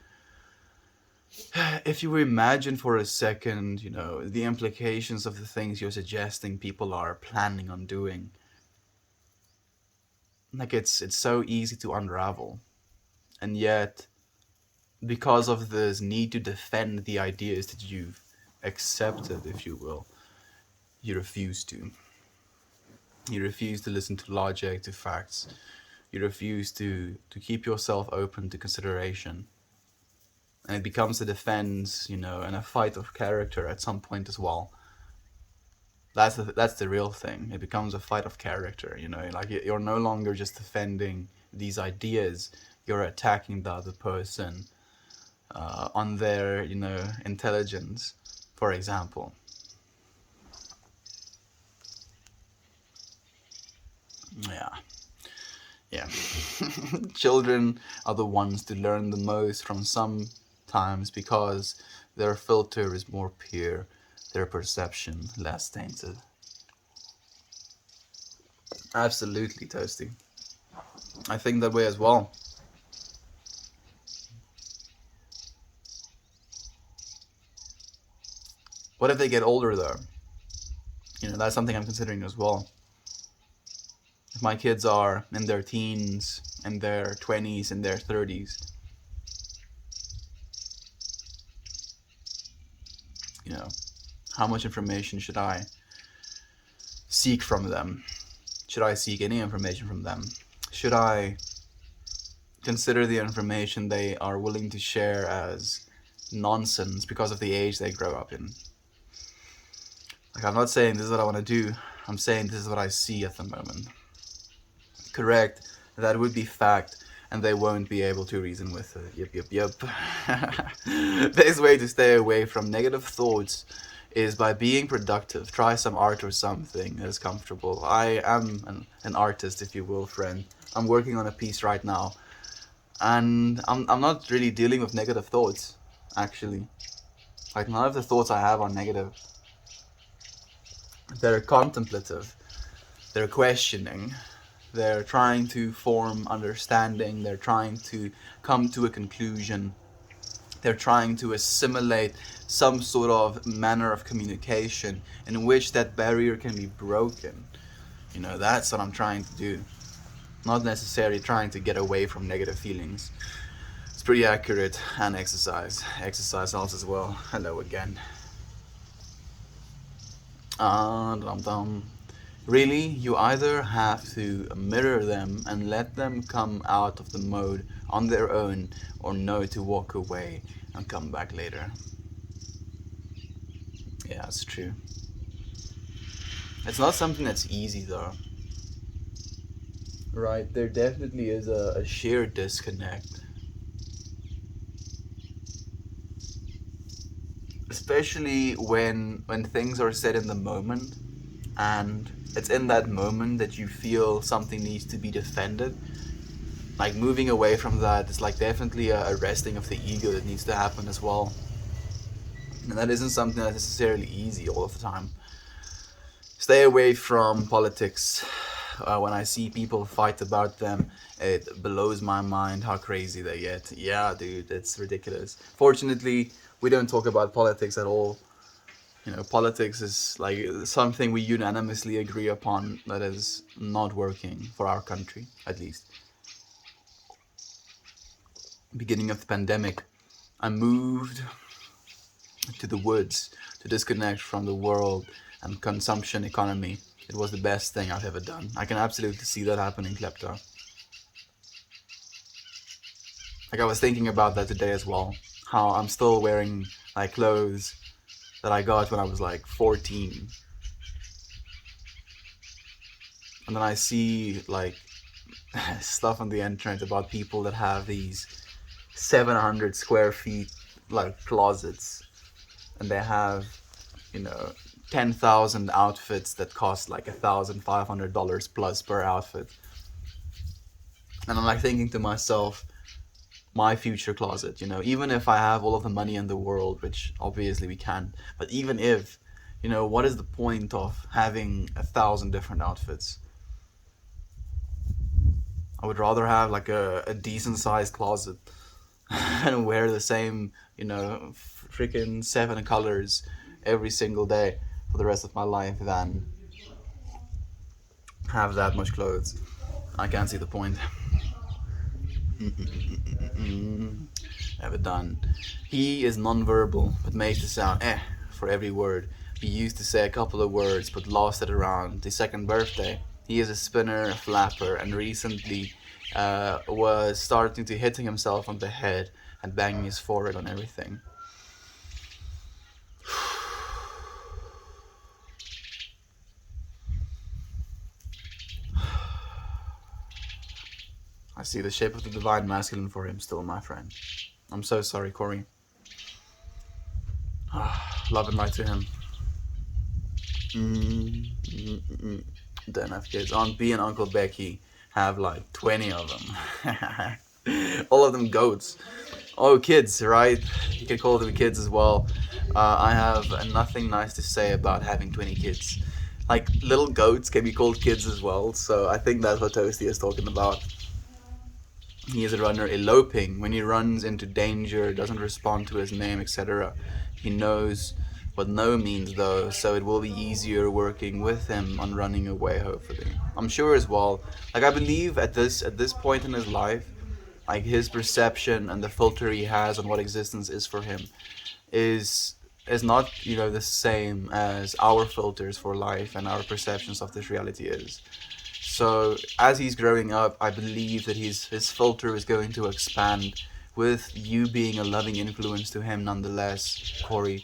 if you imagine for a second, the implications of the things you're suggesting people are planning on doing, like, it's so easy to unravel. And yet, because of this need to defend the ideas that you've accepted, if you will, you refuse to. You refuse to listen to logic, to facts. You refuse to keep yourself open to consideration. And it becomes a defense, and a fight of character at some point as well. That's the real thing. It becomes a fight of character, like, you're no longer just defending these ideas, you're attacking the other person on their, intelligence, for example. Yeah. Children are the ones to learn the most from sometimes because their filter is more pure, their perception less tainted. Absolutely, Toasty. I think that way as well. What if they get older, though? That's something I'm considering as well. If my kids are in their teens, in their 20s, in their 30s, how much information should I seek from them? Should I seek any information from them? Should I consider the information they are willing to share as nonsense because of the age they grow up in? Like, I'm not saying this is what I want to do. I'm saying this is what I see at the moment. Correct, that would be fact, and they won't be able to reason with it. Yep. Best way to stay away from negative thoughts is by being productive. Try some art or something that's comfortable. I am an artist, if you will, friend. I'm working on a piece right now, and I'm not really dealing with negative thoughts, actually. Like, none of the thoughts I have are negative. They're contemplative. They're questioning. They're trying to form understanding. They're trying to come to a conclusion. They're trying to assimilate some sort of manner of communication in which that barrier can be broken. That's what I'm trying to do. Not necessarily trying to get away from negative feelings. It's pretty accurate. And exercise. Exercise helps as well. Hello again. Really, you either have to mirror them and let them come out of the mode on their own, or know to walk away and come back later. Yeah, it's true. It's not something that's easy, though. Right, there definitely is a sheer disconnect. Especially when things are said in the moment, and it's in that moment that you feel something needs to be defended. Like, moving away from that is like definitely a resting of the ego that needs to happen as well. And that isn't something that's necessarily easy all of the time. Stay away from politics. When I see people fight about them, it blows my mind how crazy they get. Yeah, dude, it's ridiculous. Fortunately, we don't talk about politics at all. Politics is like something we unanimously agree upon that is not working for our country, at least. Beginning of the pandemic, I moved to the woods to disconnect from the world and consumption economy. It was the best thing I've ever done. I can absolutely see that happening, Klepto. Like I was thinking about that today as well. How I'm still wearing like clothes that I got when I was like 14. And then I see like stuff on the internet about people that have these 700 square feet like closets, and they have, you know, 10,000 outfits that cost like $1,500 plus per outfit. And I'm like thinking to myself, my future closet, even if I have all of the money in the world, which obviously we can't, but even if, what is the point of having 1,000 different outfits? I would rather have like a decent sized closet and wear the same, freaking 7 colors every single day for the rest of my life than have that much clothes. I can't see the point. Ever done. He is non-verbal, but makes the sound for every word. He used to say a couple of words, but lost it around his second birthday. He is a spinner, a flapper, and recently was starting to hitting himself on the head and banging his forehead on everything. I see the shape of the divine masculine for him still, my friend. I'm so sorry, Corey. Love and light to him. Don't have kids. Aunt B and Uncle Becky have like 20 of them. All of them goats. Oh, kids, right? You can call them kids as well. I have nothing nice to say about having 20 kids. Like, little goats can be called kids as well, so I think that's what Toasty is talking about. He is a runner eloping. When he runs into danger, doesn't respond to his name, etc. He knows what no means though, so it will be easier working with him on running away, hopefully. I'm sure as well. Like I believe at this point in his life, like his perception and the filter he has on what existence is for him is not, the same as our filters for life and our perceptions of this reality is. So as he's growing up, I believe that his filter is going to expand with you being a loving influence to him nonetheless, Corey.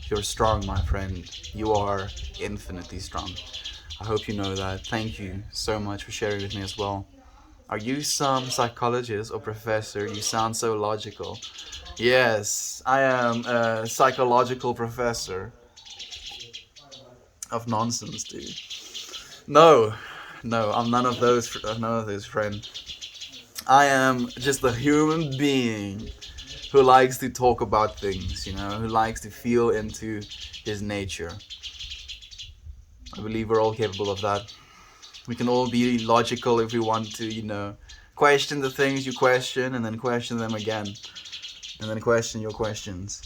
You're strong, my friend. You are infinitely strong. I hope you know that. Thank you so much for sharing with me as well. Are you some psychologist or professor? You sound so logical. Yes, I am a psychological professor of nonsense, dude. No, no, I'm none of those. None of those, friend. I am just a human being who likes to talk about things. Who likes to feel into his nature. I believe we're all capable of that. We can all be logical if we want to. Question the things you question, and then question them again, and then question your questions.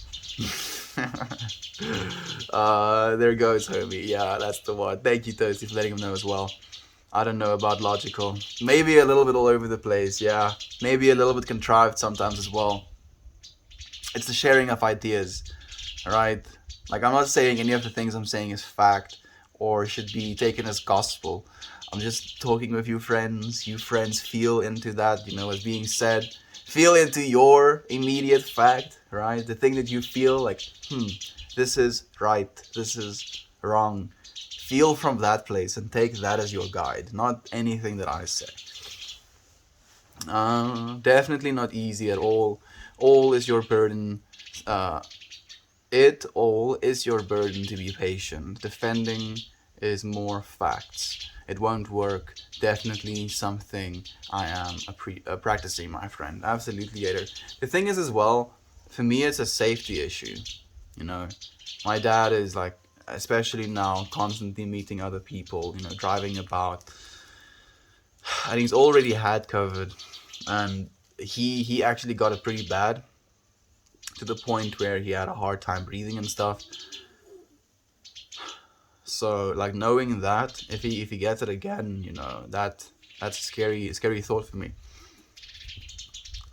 There goes homie. Yeah, that's the one. Thank you, Toasty, for letting him know as well. I don't know about logical. Maybe a little bit all over the place, yeah. Maybe a little bit contrived sometimes as well. It's the sharing of ideas, right? Like, I'm not saying any of the things I'm saying is fact or should be taken as gospel. I'm just talking with you friends. You friends feel into that, as being said. Feel into your immediate fact, right? The thing that you feel like, this is right, this is wrong. Feel from that place and take that as your guide, not anything that I say. Definitely not easy at all. All is your burden. It all is your burden to be patient. Defending is more facts. It won't work. Definitely something I am practicing, my friend. Absolutely, Youre. The thing is as well, for me, it's a safety issue. You know, my dad is like, especially now, constantly meeting other people, driving about, and he's already had COVID, and he actually got it pretty bad, to the point where he had a hard time breathing and stuff. So like, knowing that if he gets it again, that's a scary thought for me.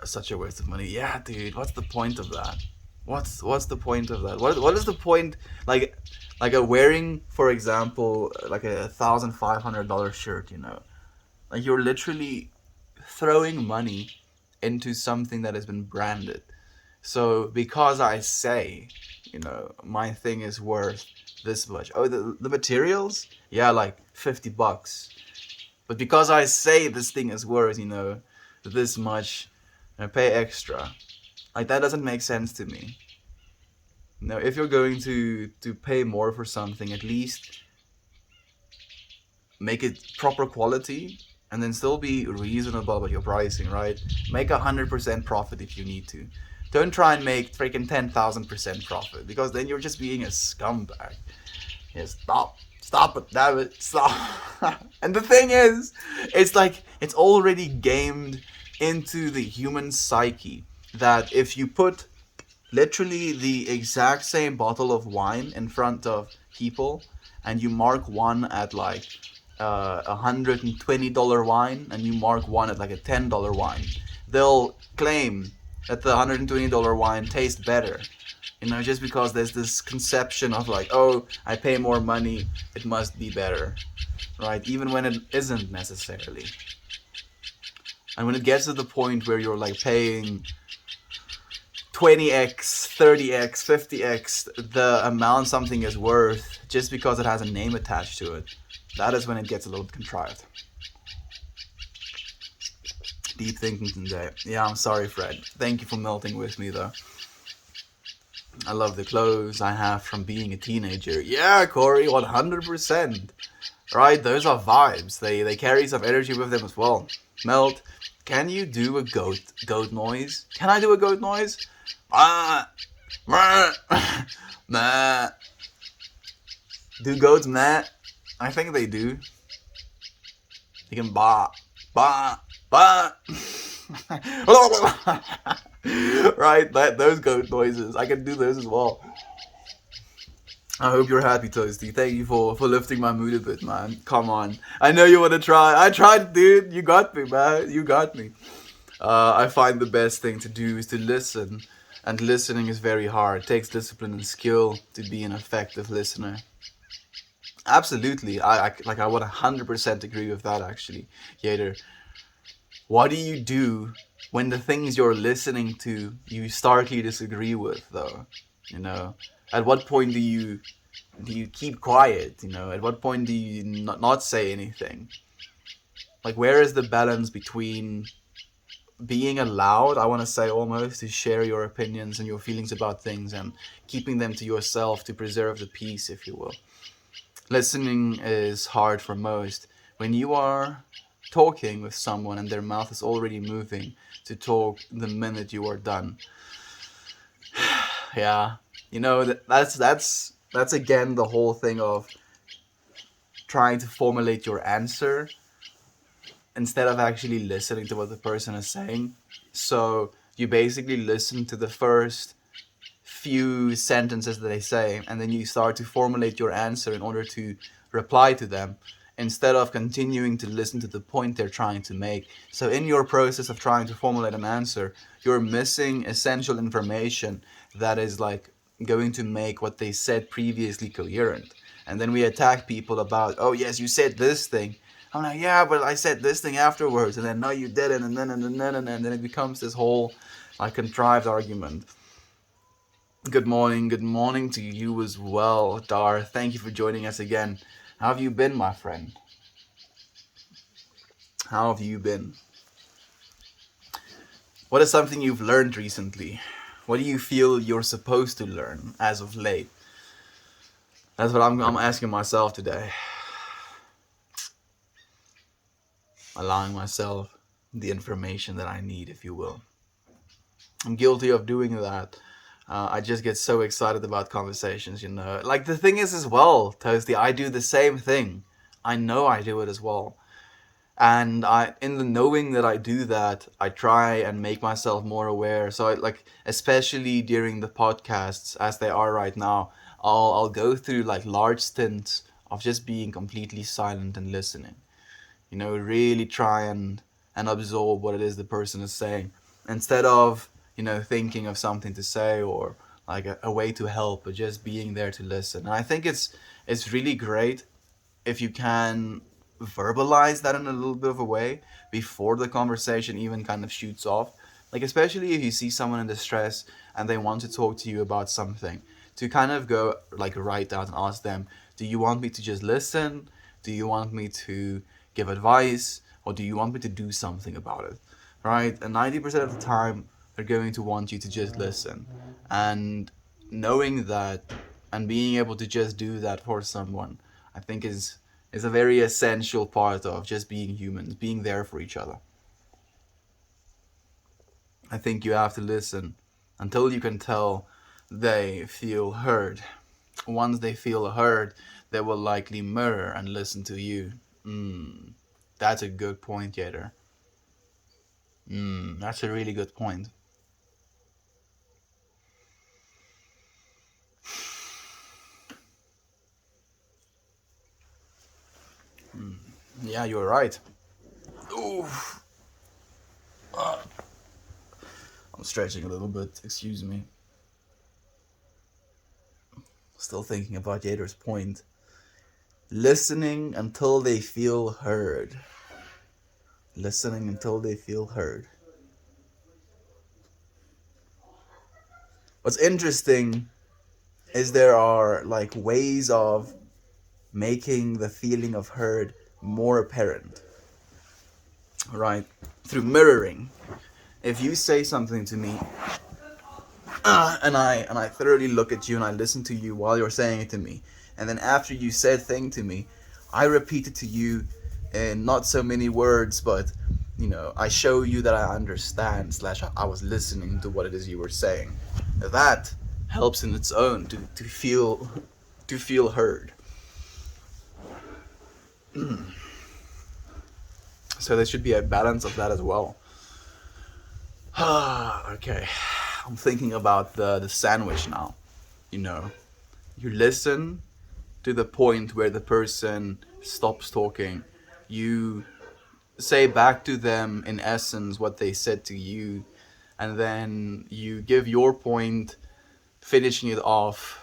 Such a waste of money. Yeah, dude. What's the point of that? What's the point of that? What is the point? Like a wearing, for example, like $1,500 shirt. Like, you're literally throwing money into something that has been branded. So because I say, my thing is worth this much. Oh, the materials, yeah, like $50. But because I say this thing is worth, this much, I pay extra. Like, that doesn't make sense to me. If you're going to pay more for something, at least make it proper quality, and then still be reasonable about your pricing, right? Make 100% profit if you need to. Don't try and make freaking 10,000% profit, because then you're just being a scumbag. Yeah, stop it, damn it, stop. And the thing is, it's like, it's already gamed into the human psyche that if you put literally the exact same bottle of wine in front of people, and you mark one at like $120 wine, and you mark one at like a $10 wine, they'll claim that the $120 wine tastes better. Just because there's this conception of like, oh, I pay more money, it must be better, right? Even when it isn't necessarily. And when it gets to the point where you're like paying 20x, 30x, 50x the amount something is worth just because it has a name attached to it, that is when it gets a little contrived. Deep thinking today. Yeah, I'm sorry, Fred. Thank you for melting with me, though. I love the clothes I have from being a teenager. Yeah, Corey, 100%. Right, those are vibes. They carry some energy with them as well. Melt, can you do a goat noise? Can I do a goat noise? Ah, meh. Do goats meh? I think they do. They can ba, ba, ba. Right, those goat noises. I can do those as well. I hope you're happy, Toasty. Thank you for lifting my mood a bit, man. Come on. I know you want to try. I tried, dude. You got me, man. You got me. I find the best thing to do is to listen. And listening is very hard. It takes discipline and skill to be an effective listener. Absolutely. I would 100% agree with that, actually. Youre. What do you do when the things you're listening to you starkly disagree with, though? At what point do you keep quiet? At what point do you not say anything? Like, where is the balance between being allowed, I want to say, almost, to share your opinions and your feelings about things, and keeping them to yourself to preserve the peace, if you will? Listening is hard for most. When you are talking with someone and their mouth is already moving to talk the minute you are done. Yeah, that's again the whole thing of trying to formulate your answer instead of actually listening to what the person is saying. So you basically listen to the first few sentences that they say, and then you start to formulate your answer in order to reply to them, instead of continuing to listen to the point they're trying to make. So in your process of trying to formulate an answer, you're missing essential information that is like going to make what they said previously coherent. And then we attack people about, oh yes, you said this thing. I'm like, yeah, but I said this thing afterwards, and then no, you didn't, and then it becomes this whole like contrived argument. Good morning to you as well, Dar. Thank you for joining us again. How have you been, my friend? How have you been? What is something you've learned recently? What do you feel you're supposed to learn as of late? That's what I'm asking myself today. Allowing myself the information that I need, if you will. I'm guilty of doing that I just get so excited about conversations, you know. Like the thing is as well, Toasty, I do the same thing. I know I do it as well. And I, in the knowing that I do that, I try and make myself more aware. So like, especially during the podcasts as they are right now, I'll go through like large stints of just being completely silent and listening. You know, really try and absorb what it is the person is saying instead of, you know, thinking of something to say or like a way to help, but just being there to listen. And I think it's really great if you can verbalize that in a little bit of a way before the conversation even kind of shoots off. Like, especially if you see someone in distress and they want to talk to you about something, to kind of go like right out and ask them, do you want me to just listen? Do you want me to give advice? Or do you want me to do something about it? Right? And 90% of the time, they're going to want you to just listen. And knowing that and being able to just do that for someone, I think is a very essential part of just being humans, being there for each other. I think you have to listen until you can tell they feel heard. Once they feel heard, they will likely mirror and listen to you. That's a good point, Yater. That's a really good point. Yeah, you're right. Ooh, I'm stretching a little bit. Excuse me. Still thinking about Yater's point. Listening until they feel heard. Listening until they feel heard. What's interesting is there are like ways of making the feeling of heard more apparent, right? Through mirroring. If you say something to me, and I thoroughly look at you and I listen to you while you're saying it to me, and then after you said thing to me, I repeat it to you in not so many words, but you know, I show you that I understand slash I was listening to what it is you were saying. That helps in its own to feel heard. So there should be a balance of that as well. Okay, I'm thinking about the sandwich now. You know, you listen to the point where the person stops talking. You say back to them in essence what they said to you, and then you give your point, finishing it off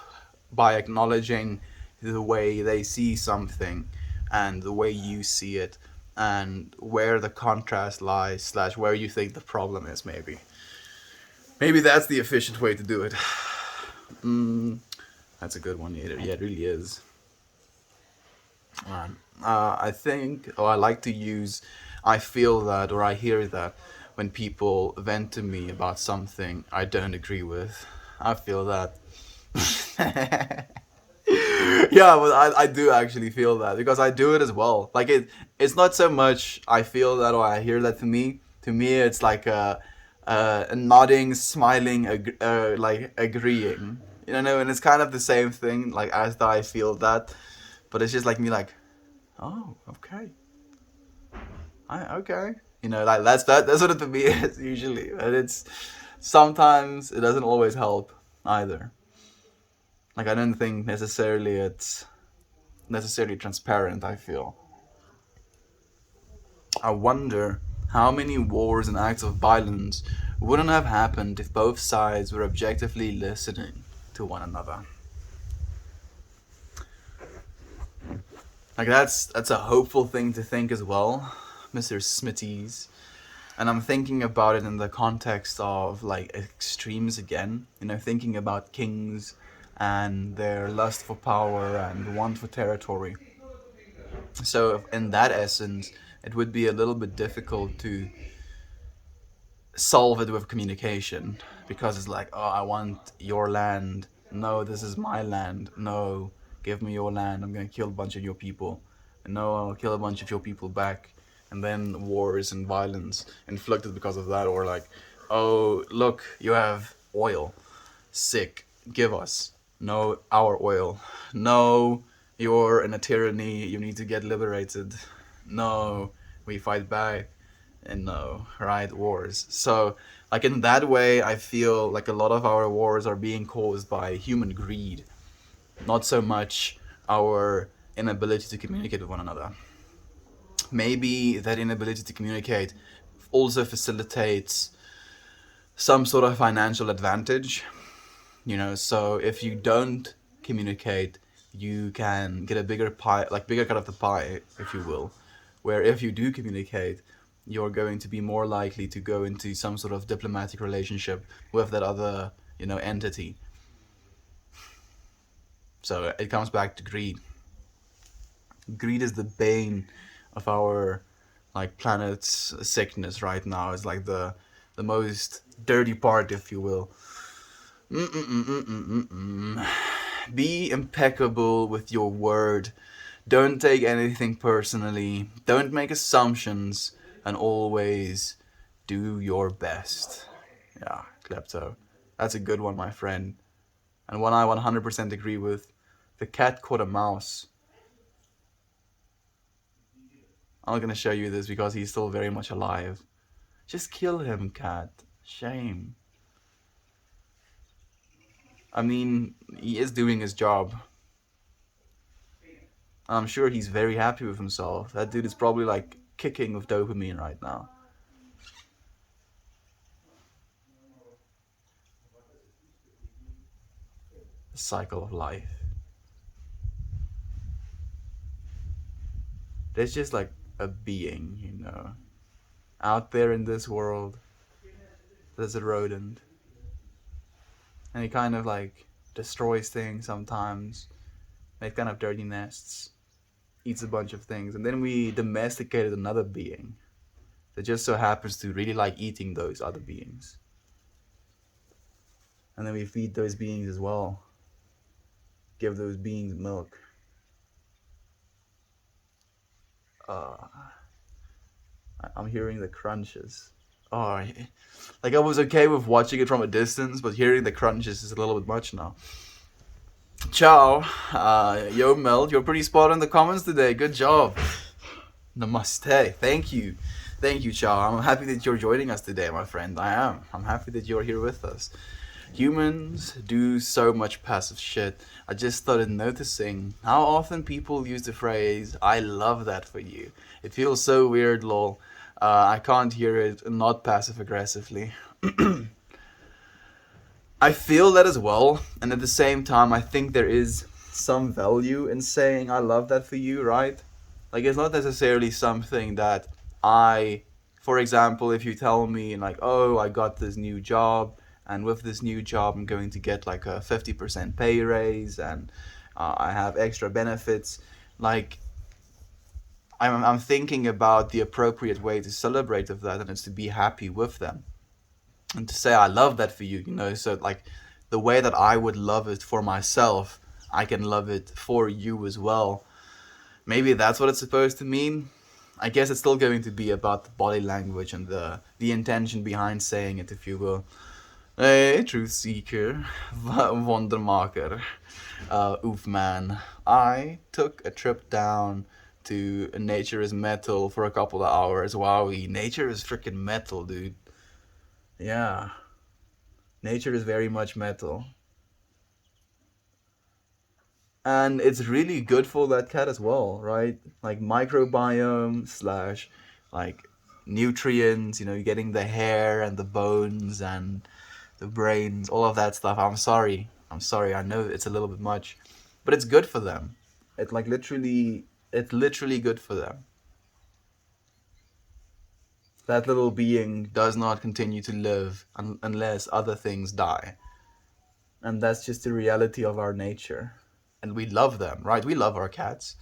by acknowledging the way they see something and the way you see it and where the contrast lies slash where you think the problem is. Maybe that's the efficient way to do it. That's a good one. Yeah, it really is. I think, or I like to use, I feel that, or I hear that when people vent to me about something I don't agree with. I feel that. Yeah, but I do actually feel that because I do it as well. Like it's not so much I feel that or I hear that to me. To me, it's like a nodding, smiling, like agreeing. You know, and it's kind of the same thing. Like as though I feel that, but it's just like me, like, oh, okay, okay. You know, like that's what it to me is usually, and it's sometimes it doesn't always help either. Like I don't think necessarily it's necessarily transparent, I feel. I wonder how many wars and acts of violence wouldn't have happened if both sides were objectively listening to one another. Like that's a hopeful thing to think as well, Mr. Smithies. And I'm thinking about it in the context of like extremes again. You know, thinking about kings and their lust for power and want for territory. So in that essence, it would be a little bit difficult to solve it with communication because it's like, oh, I want your land. No, this is my land. No, give me your land. I'm gonna kill a bunch of your people. No, I'll kill a bunch of your people back. And then wars and violence inflicted because of that, or like, oh, look, you have oil. sick, give us. No, our oil. No, you're in a tyranny, you need to get liberated. No, we fight back. And no, right, wars. So, like in that way, I feel like a lot of our wars are being caused by human greed, not so much our inability to communicate with one another. Maybe that inability to communicate also facilitates some sort of financial advantage. So if you don't communicate, you can get a bigger pie, like bigger cut of the pie, if you will. Where if you do communicate, you're going to be more likely to go into some sort of diplomatic relationship with that other, entity. So it comes back to greed. Greed is the bane of our like planet's sickness right now. It's like the most dirty part, if you will. Mm-mm-mm-mm-mm-mm. Be impeccable with your word. Don't take anything personally. Don't make assumptions, and always do your best. Yeah, klepto. That's a good one, my friend. And one I 100% agree with. The cat caught a mouse. I'm not gonna show you this because he's still very much alive. Just kill him, cat. Shame. I mean, he is doing his job. I'm sure he's very happy with himself. That dude is probably like kicking with dopamine right now. The cycle of life. There's just like a being, out there in this world. There's a rodent. And he kind of like destroys things sometimes, makes kind of dirty nests, eats a bunch of things. And then we domesticated another being that just so happens to really like eating those other beings. And then we feed those beings as well, give those beings milk. Uh, I'm hearing the crunches. Oh, like I was okay with watching it from a distance, but hearing the crunches is a little bit much now. Ciao. Yo, Mel, you're pretty spot on in the comments today. Good job. Namaste. Thank you. Thank you, Chow. I'm happy that you're joining us today, my friend. I am. I'm happy that you're here with us. Humans do so much passive shit. I just started noticing how often people use the phrase, I love that for you. It feels so weird, lol. I can't hear it not passive aggressively. I feel that as well, and at the same time, I think there is some value in saying I love that for you, right? Like, it's not necessarily something that I, for example, if you tell me, like, oh, I got this new job, and with this new job, I'm going to get like a 50% pay raise, and I have extra benefits, like, I'm thinking about the appropriate way to celebrate of that, and it's to be happy with them and to say I love that for you, so like the way that I would love it for myself, I can love it for you as well. Maybe that's what it's supposed to mean. I guess it's still going to be about the body language and the intention behind saying it, if you will. Hey, truth seeker, wondermaker, oof man. I took a trip down to Nature is Metal for a couple of hours. Wowie, nature is freaking metal, dude. Yeah, nature is very much metal. And it's really good for that cat as well, right? Like microbiome slash like nutrients, getting the hair and the bones and the brains, all of that stuff. I'm sorry, I know it's a little bit much, but it's good for them. It's literally good for them. That little being does not continue to live unless other things die, and that's just the reality of our nature. And we love them, right? We love our cats.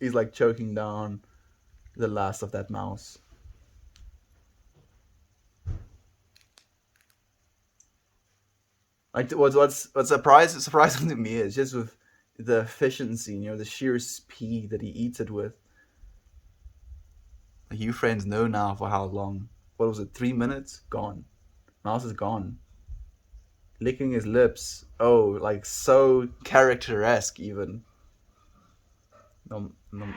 He's like choking down the last of that mouse. Like what's surprising to me is just with the efficiency, the sheer speed that he eats it with. Like, you friends know now for how long. what was it, 3 minutes? Gone. Mouse is gone. Licking his lips. Oh, like so character-esque even. No, no,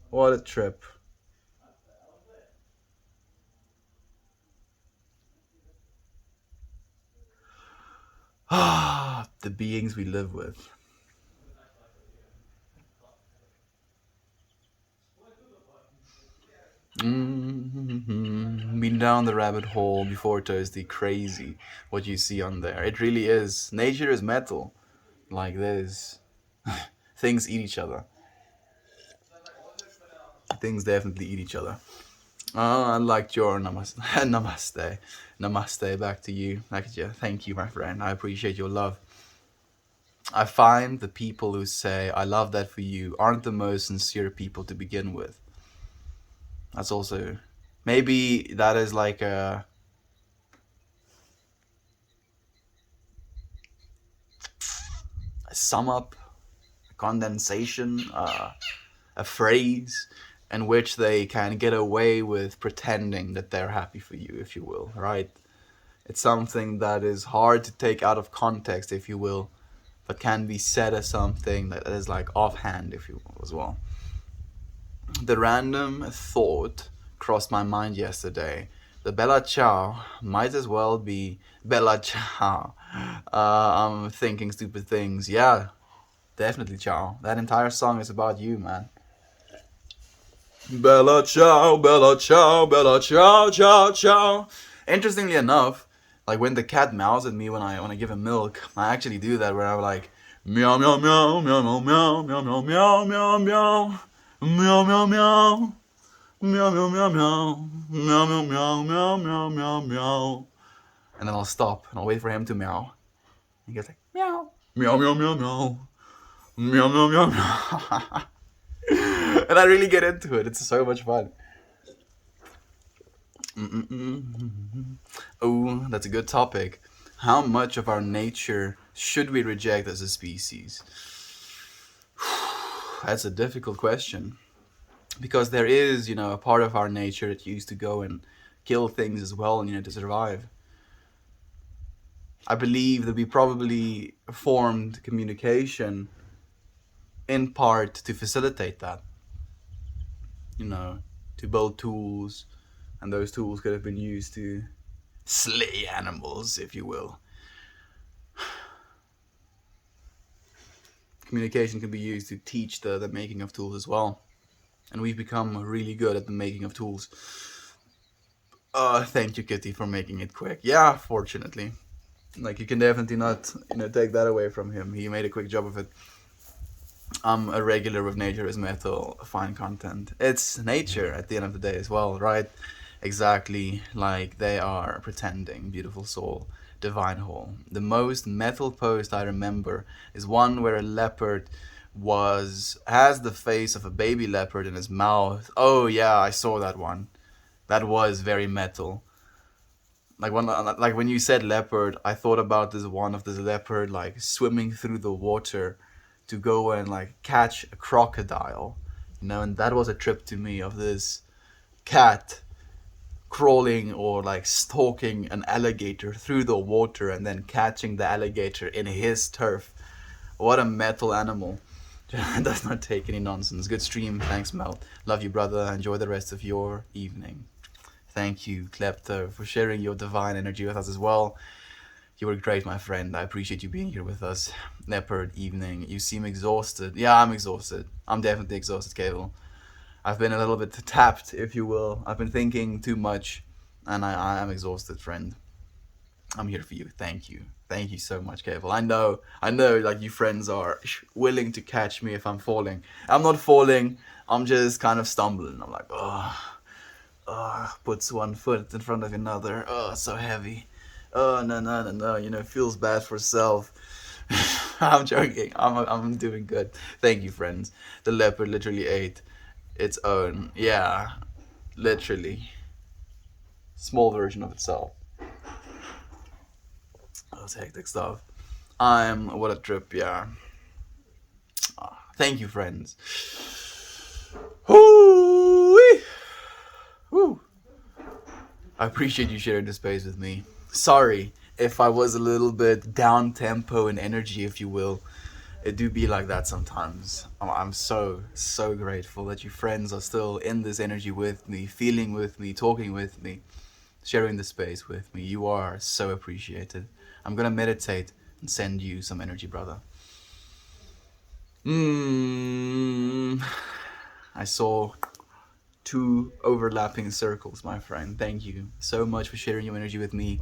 what a trip. Ah, the beings we live with. Been down the rabbit hole before, Toasty. Crazy what you see on there. It really is. Nature is metal. Like this. Things eat each other. Things definitely eat each other. Oh, I liked your namaste. Namaste. Namaste. Back to you. Back to you. Thank you, my friend. I appreciate your love. I find the people who say, I love that for you, aren't the most sincere people to begin with. That's also. Maybe that is like a sum up, a condensation, a phrase in which they can get away with pretending that they're happy for you, if you will, right? It's something that is hard to take out of context, if you will, but can be said as something that is like offhand, if you will, as well. The random thought crossed my mind yesterday. The Bella Ciao might as well be Bella Ciao. I'm thinking stupid things. Yeah, definitely Ciao. That entire song is about you, man. Bella Ciao, Bella Ciao, Bella Ciao, Ciao, Ciao. Interestingly enough, like when the cat meows at me when I give him milk, I actually do that where I'm like meow meow meow meow meow meow meow meow meow meow meow meow meow. Meow meow meow meow meow meow meow meow meow meow meow, and then I'll stop and I'll wait for him to meow. He goes like meow meow meow meow meow meow meow meow meow, and I really get into it. It's so much fun. Oh, that's a good topic. How much of our nature should we reject as a species? That's a difficult question. Because there is, a part of our nature that used to go and kill things as well, to survive. I believe that we probably formed communication in part to facilitate that, to build tools, and those tools could have been used to slay animals, if you will. Communication can be used to teach the making of tools as well. And we've become really good at the making of tools. Thank you, Kitty, for making it quick. Yeah, fortunately. Like, you can definitely not, take that away from him. He made a quick job of it. I'm a regular with Nature is Metal, fine content. It's nature at the end of the day as well, right? Exactly like they are pretending. Beautiful soul, divine whole. The most metal post I remember is one where a leopard has the face of a baby leopard in his mouth. Oh yeah, I saw that one. That was very metal. Like when you said leopard, I thought about this one of this leopard like swimming through the water to go and like catch a crocodile, and that was a trip to me of this cat crawling or like stalking an alligator through the water and then catching the alligator in his turf. What a metal animal. Does not take any nonsense. Good stream. Thanks, Mel. Love you, brother. Enjoy the rest of your evening. Thank you, Klepto, for sharing your divine energy with us as well. You were great, my friend. I appreciate you being here with us. Leopard evening. You seem exhausted. Yeah, I'm exhausted. I'm definitely exhausted, Cable. I've been a little bit tapped, if you will. I've been thinking too much, and I am exhausted, friend. I'm here for you. Thank you. Thank you so much, Cable. I know, like, you friends are willing to catch me if I'm falling. I'm not falling. I'm just kind of stumbling. I'm like, puts one foot in front of another. Oh, so heavy. Oh, no. Feels bad for self. I'm joking. I'm doing good. Thank you, friends. The leopard literally ate its own. Yeah, literally. Small version of itself. That's hectic stuff. What a trip, yeah. Thank you, friends. Hoo-wee! I appreciate you sharing the space with me. Sorry if I was a little bit down tempo in energy, if you will. It do be like that sometimes. I'm so grateful that you friends are still in this energy with me, feeling with me, talking with me, sharing the space with me. You are so appreciated. I'm gonna meditate and send you some energy, brother. I saw two overlapping circles, my friend. Thank you so much for sharing your energy with me.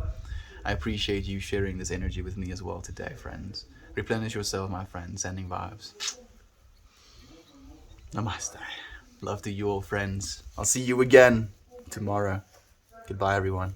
I appreciate you sharing this energy with me as well today, friends. Replenish yourself, my friend. Sending vibes. Namaste. Love to you all, friends. I'll see you again tomorrow. Goodbye, everyone.